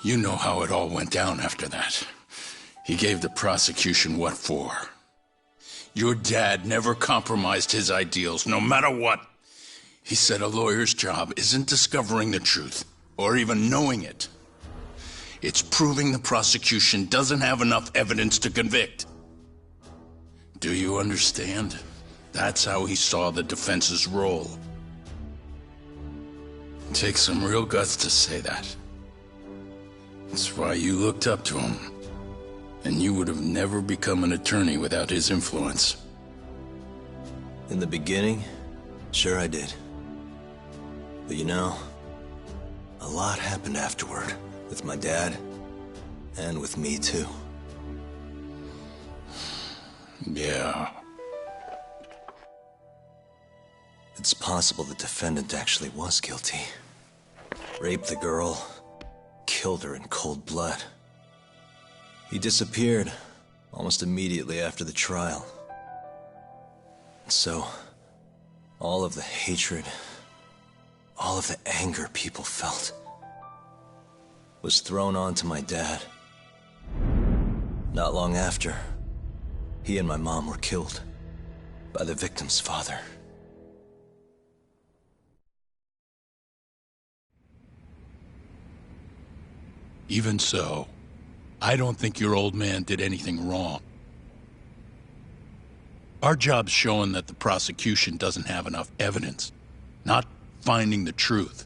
You know how it all went down after that. He gave the prosecution what for. Your dad never compromised his ideals, no matter what. He said a lawyer's job isn't discovering the truth, or even knowing it. It's proving the prosecution doesn't have enough evidence to convict. Do you understand? That's how he saw the defense's role. It takes some real guts to say that. That's why you looked up to him. And you would have never become an attorney without his influence. In the beginning, sure I did. But you know, a lot happened afterward, with my dad, and with me too. Yeah. It's possible the defendant actually was guilty. Raped the girl, killed her in cold blood. He disappeared almost immediately after the trial. So, all of the hatred, all of the anger people felt was thrown onto my dad. Not long after, he and my mom were killed by the victim's father. Even so, I don't think your old man did anything wrong. Our job's showing that the prosecution doesn't have enough evidence, not finding the truth.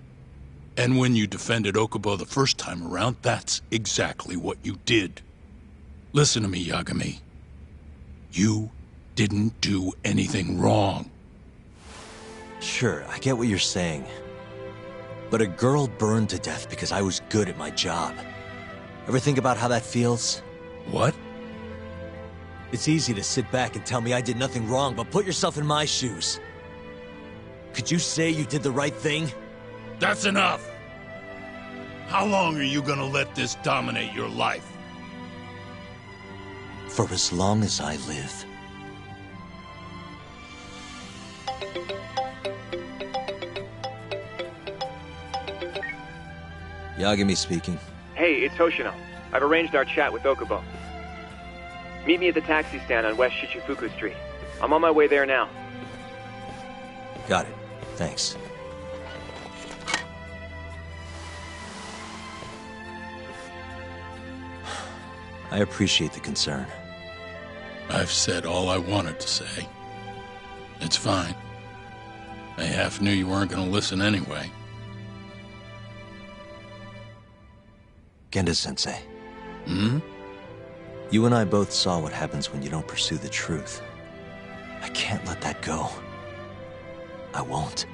And when you defended Okubo the first time around, that's exactly what you did. Listen to me, Yagami. You didn't do anything wrong. Sure, I get what you're saying. But a girl burned to death because I was good at my job. Ever think about how that feels? What? It's easy to sit back and tell me I did nothing wrong, but put yourself in my shoes. Could you say you did the right thing? That's enough! How long are you gonna let this dominate your life? For as long as I live. Yagami speaking. Hey, it's Hoshino. I've arranged our chat with Okubo. Meet me at the taxi stand on West Shichifuku Street. I'm on my way there now. Got it. Thanks. I appreciate the concern. I've said all I wanted to say. It's fine. I half knew you weren't gonna listen anyway. Genda-sensei. Hmm? You and I both saw what happens when you don't pursue the truth. I can't let that go. I won't.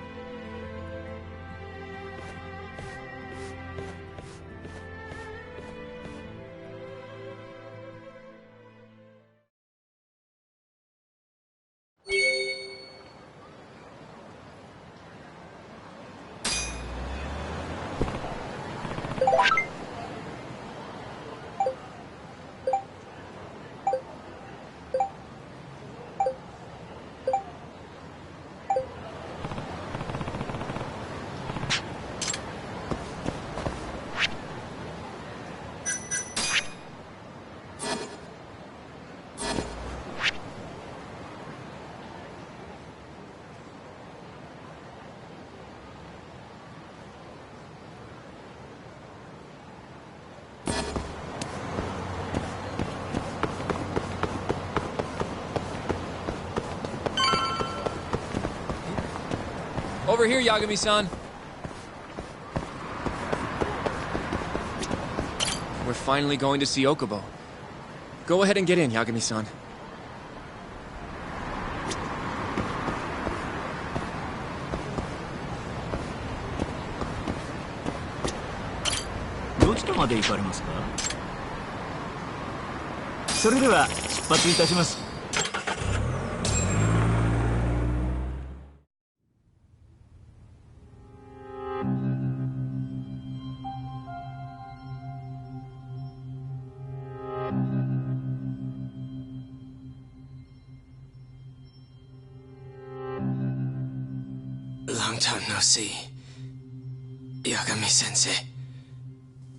Over here, Yagami-san. We're finally going to see Okubo. Go ahead and get in, Yagami-san. Long time no see. Yagami-sensei.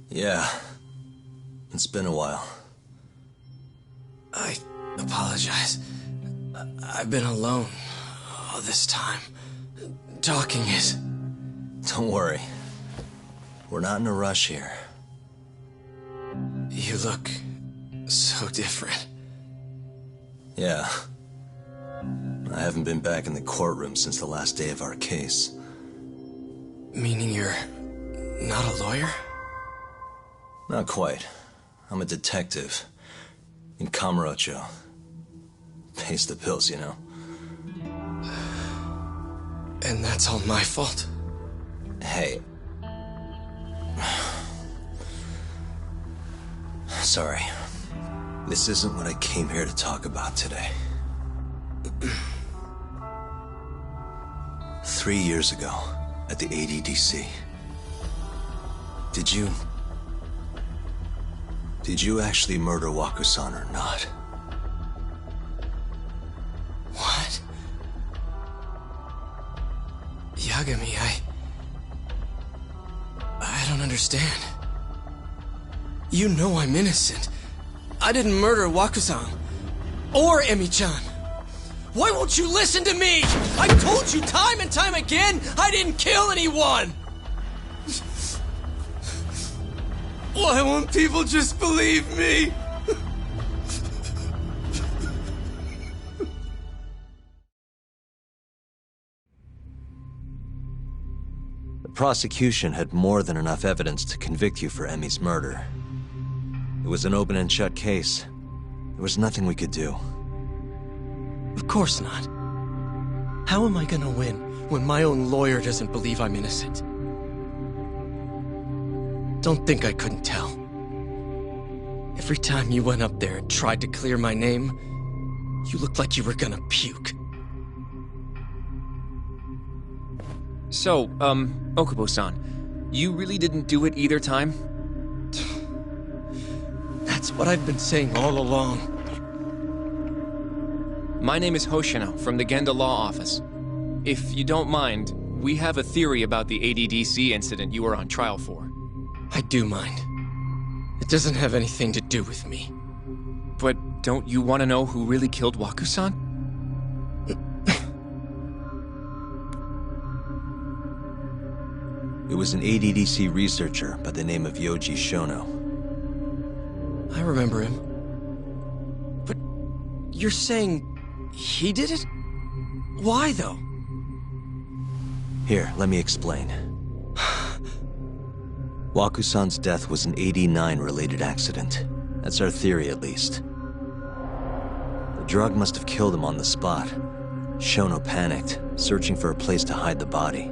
Yeah. It's been a while. I apologize. I've been alone all this time. Talking is... Don't worry. We're not in a rush here. You look so different. Yeah. I haven't been back in the courtroom since the last day of our case. Meaning you're not a lawyer? Not quite. I'm a detective. In Kamurocho. Pays the bills, you know. And that's all my fault? Hey. Sorry. This isn't what I came here to talk about today. 3 years ago, at the ADDC, Did you actually murder Waku-san or not? What? Yagami, I don't understand. You know I'm innocent. I didn't murder Waku-san. Or Emi-chan. Why won't you listen to me? I've told you time and time again, I didn't kill anyone! Why won't people just believe me? The prosecution had more than enough evidence to convict you for Emmy's murder. It was an open and shut case. There was nothing we could do. Of course not. How am I gonna win when my own lawyer doesn't believe I'm innocent? Don't think I couldn't tell. Every time you went up there and tried to clear my name, you looked like you were gonna puke. So, Okubo-san, you really didn't do it either time? That's what I've been saying all along. My name is Hoshino from the Genda Law Office. If you don't mind, we have a theory about the ADDC incident you were on trial for. I do mind. It doesn't have anything to do with me. But don't you want to know who really killed Waku-san? It was an ADDC researcher by the name of Yoji Shono. I remember him. But you're saying he did it? Why, though? Here, let me explain. Waku-san's death was an 89-related accident. That's our theory, at least. The drug must have killed him on the spot. Shono panicked, searching for a place to hide the body.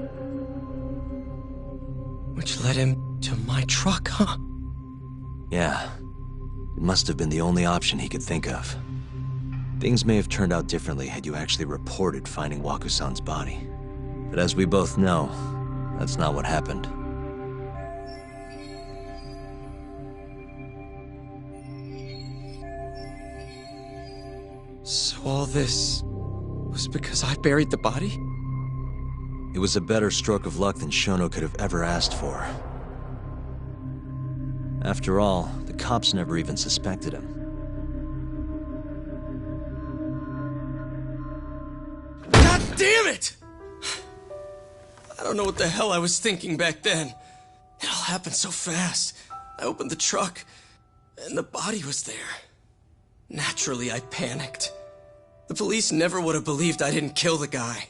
Which led him to my truck, huh? Yeah. It must have been the only option he could think of. Things may have turned out differently had you actually reported finding Waku-san's body. But as we both know, that's not what happened. So all this was because I buried the body? It was a better stroke of luck than Shono could have ever asked for. After all, the cops never even suspected him. God damn it! I don't know what the hell I was thinking back then. It all happened so fast. I opened the truck, and the body was there. Naturally, I panicked. The police never would have believed I didn't kill the guy.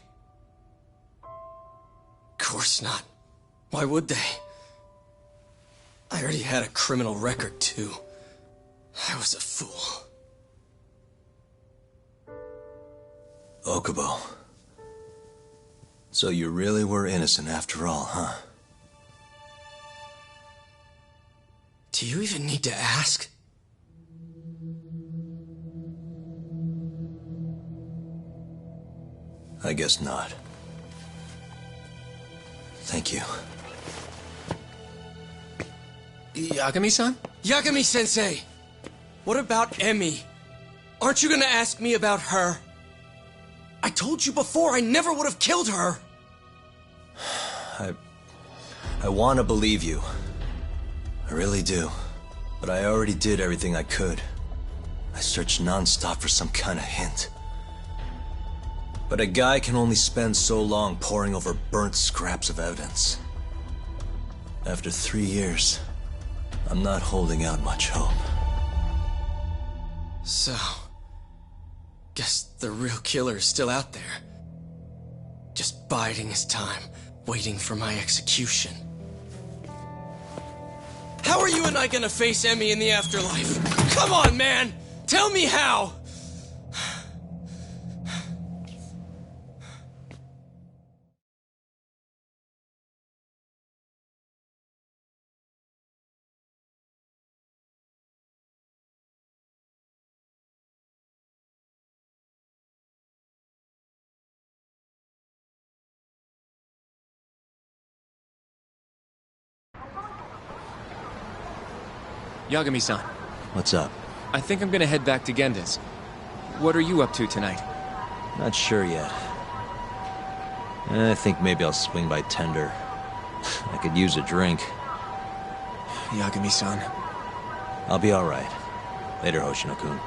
Of course not. Why would they? I already had a criminal record, too. I was a fool. Okubo. So you really were innocent after all, huh? Do you even need to ask? I guess not. Thank you. Yagami-san? Yagami-sensei! What about Emmy? Aren't you gonna ask me about her? I told you before I never would have killed her! I want to believe you. I really do. But I already did everything I could. I searched non-stop for some kind of hint. But a guy can only spend so long poring over burnt scraps of evidence. After 3 years, I'm not holding out much hope. So, guess the real killer is still out there. Just biding his time, waiting for my execution. How are you and I gonna face Emmy in the afterlife? Come on, man! Tell me how! Yagami-san. What's up? I think I'm gonna head back to Genda's. What are you up to tonight? Not sure yet. I think maybe I'll swing by Tender. I could use a drink. Yagami-san. I'll be alright. Later, Hoshino-kun.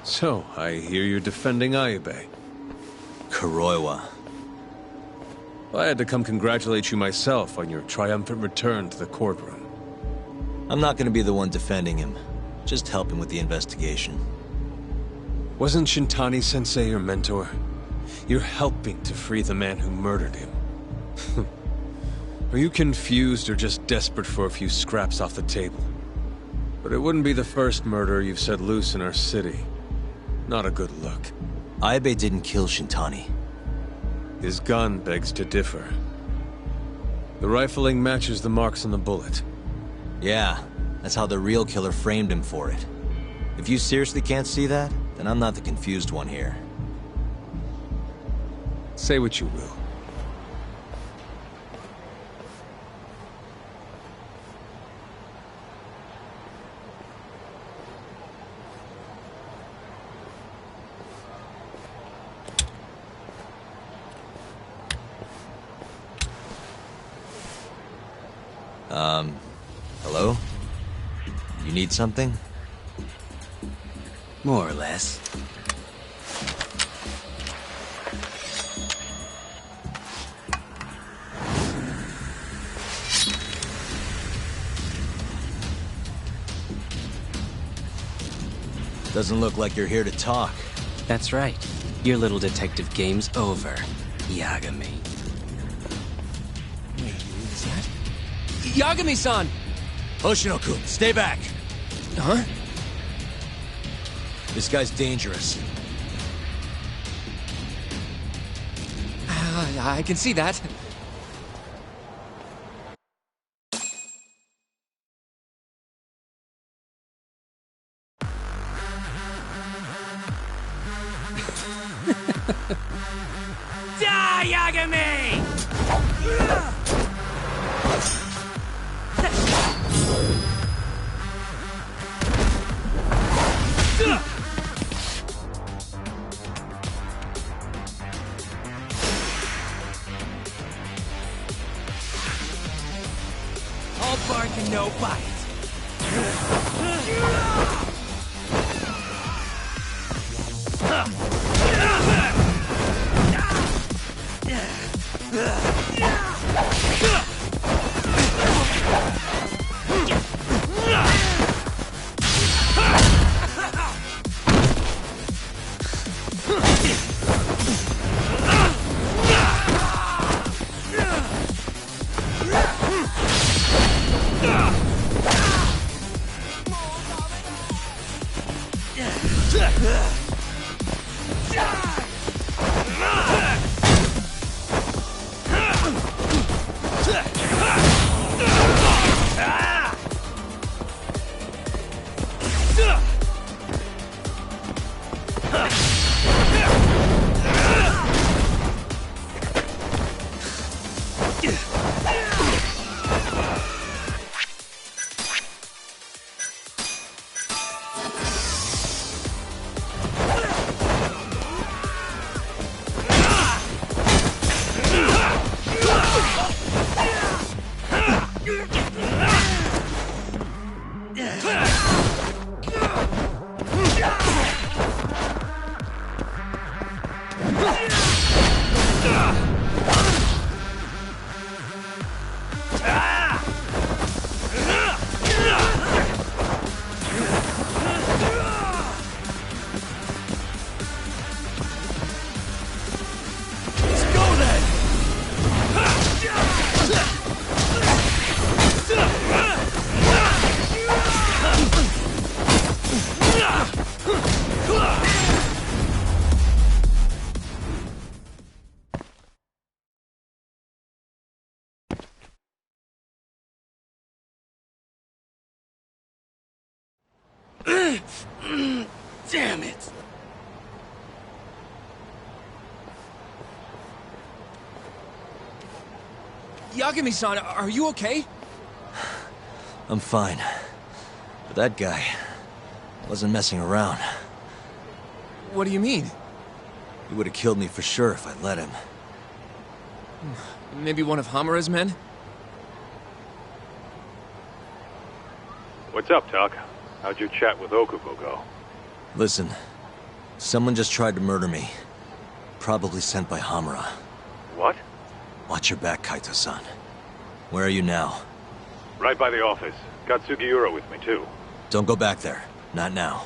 So, I hear you're defending Ayebe. Kuroiwa. I had to come congratulate you myself on your triumphant return to the courtroom. I'm not gonna be the one defending him. Just helping with the investigation. Wasn't Shintani-sensei your mentor? You're helping to free the man who murdered him. Are you confused or just desperate for a few scraps off the table? But it wouldn't be the first murder you've set loose in our city. Not a good look. Ayebe didn't kill Shintani. His gun begs to differ. The rifling matches the marks on the bullet. Yeah, that's how the real killer framed him for it. If you seriously can't see that, then I'm not the confused one here. Say what you will. Hello? You need something? More or less. Doesn't look like you're here to talk. That's right. Your little detective game's over, Yagami. Wait, is that... Yagami-san! Hoshino-kun, stay back! Huh? This guy's dangerous. I can see that. Die, Yagami! All bark and no bite. Damn it! Yagami-san, are you okay? I'm fine. But that guy wasn't messing around. What do you mean? He would have killed me for sure if I'd let him. Maybe one of Hamura's men? What's up, Tuck? How'd your chat with Okubo go? Listen, Someone just tried to murder me. Probably sent by Hamura. What? Watch your back, Kaito-san. Where are you now? Right by the office. Got Sugiura with me, too. Don't go back there. Not now.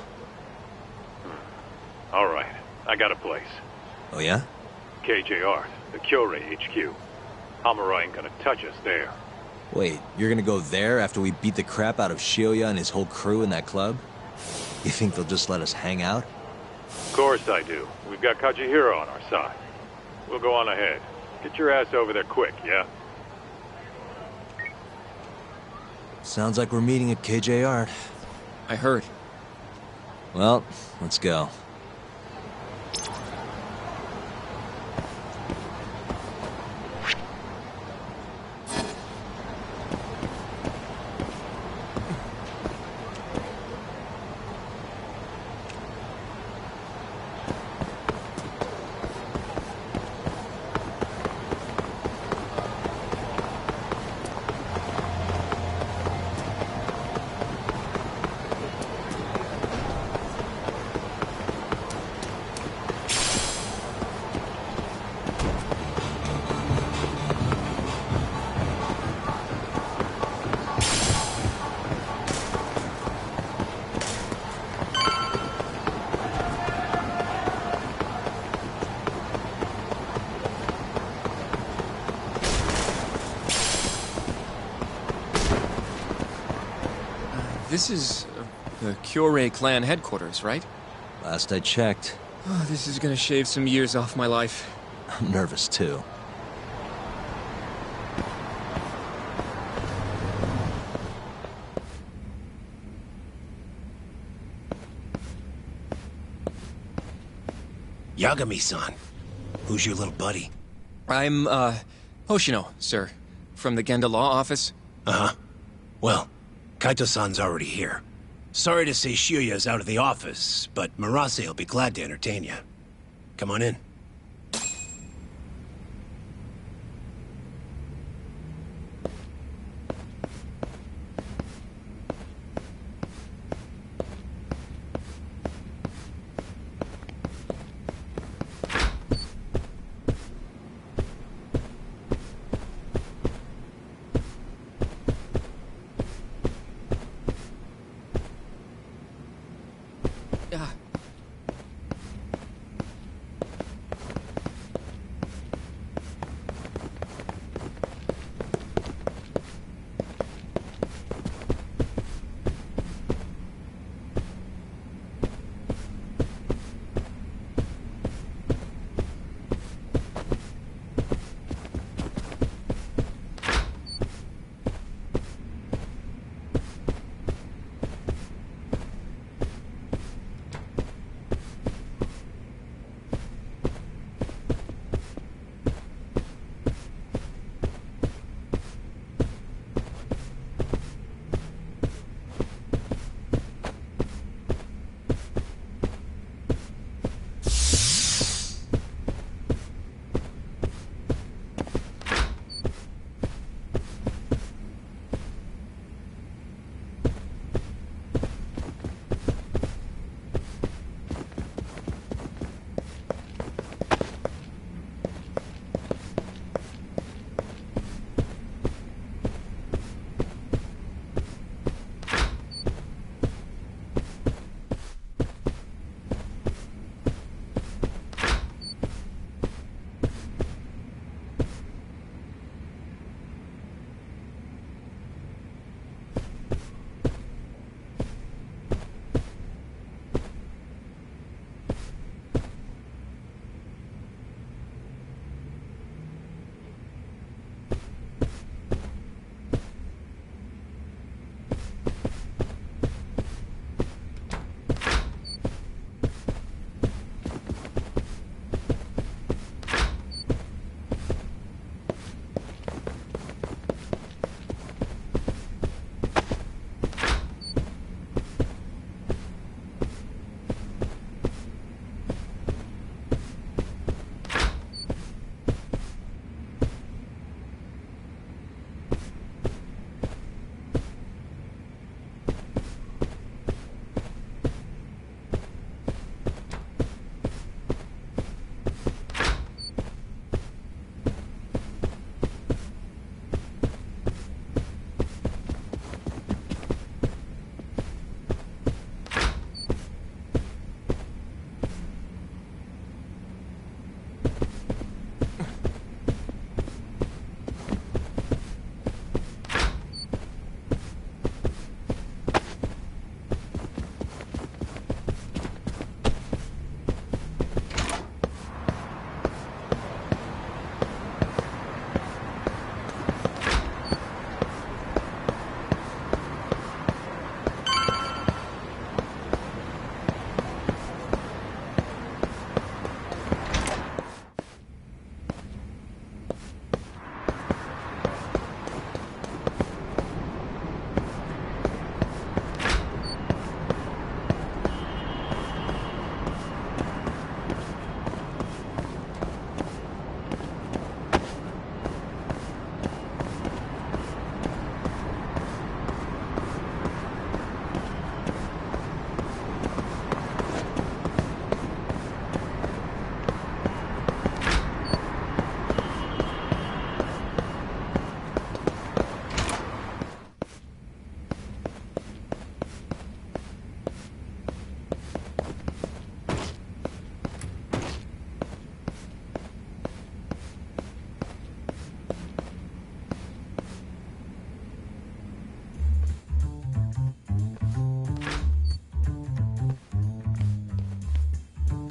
All right. I got a place. Oh yeah? KJR, the Kyorei HQ. Hamura ain't gonna touch us there. Wait, you're gonna go there after we beat the crap out of Shioya and his whole crew in that club? You think they'll just let us hang out? Of course I do. We've got Kajihiro on our side. We'll go on ahead. Get your ass over there quick, yeah? Sounds like we're meeting at KJR. I heard. Well, let's go. This is the Kyorei clan headquarters, right? Last I checked. Oh, this is gonna shave some years off my life. I'm nervous too. Yagami-san. Who's your little buddy? I'm, Hoshino, sir. From the Genda Law Office. Uh-huh. Well, Kaito-san's already here. Sorry to say Shioya's out of the office, but Murase will be glad to entertain you. Come on in.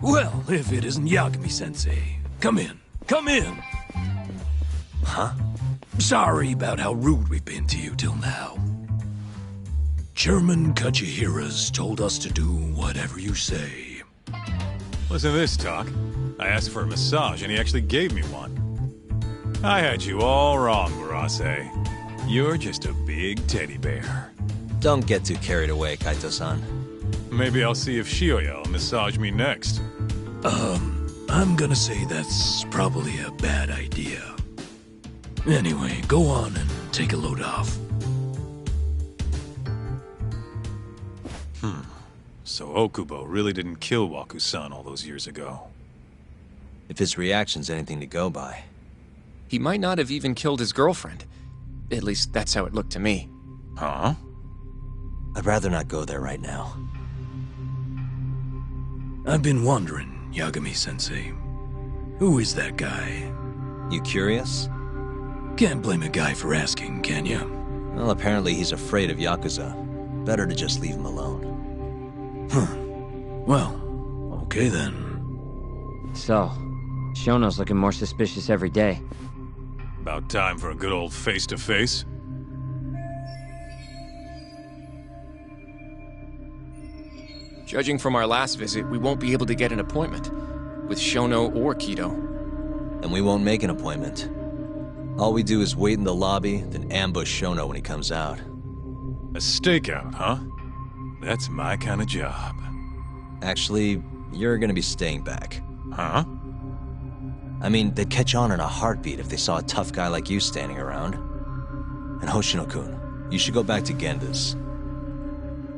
Well, if it isn't Yagami-sensei. Come in. Come in! Huh? Sorry about how rude we've been to you till now. Chairman Kachihira's told us to do whatever you say. Listen to this talk. I asked for a massage and he actually gave me one. I had you all wrong, Murase. You're just a big teddy bear. Don't get too carried away, Kaito-san. Maybe I'll see if Shioya will massage me next. I'm gonna say that's probably a bad idea. Anyway, go on and take a load off. So Okubo really didn't kill Waku-san all those years ago. If his reaction's anything to go by. He might not have even killed his girlfriend. At least that's how it looked to me. Huh? I'd rather not go there right now. I've been wondering, Yagami-sensei. Who is that guy? You curious? Can't blame a guy for asking, can ya? Well, apparently he's afraid of Yakuza. Better to just leave him alone. Well, okay then. So, Shono's looking more suspicious every day. About time for a good old face-to-face. Judging from our last visit, we won't be able to get an appointment with Shono or Kido. And we won't make an appointment. All we do is wait in the lobby, then ambush Shono when he comes out. A stakeout, huh? That's my kind of job. Actually, you're gonna be staying back. Huh? I mean, they'd catch on in a heartbeat if they saw a tough guy like you standing around. And Hoshino-kun, you should go back to Genda's.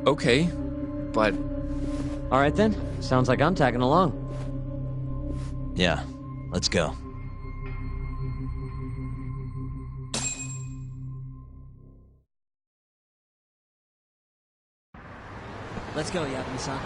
Okay, but... Alright then, sounds like I'm tagging along. Yeah, let's go. Let's go, Yagami-san.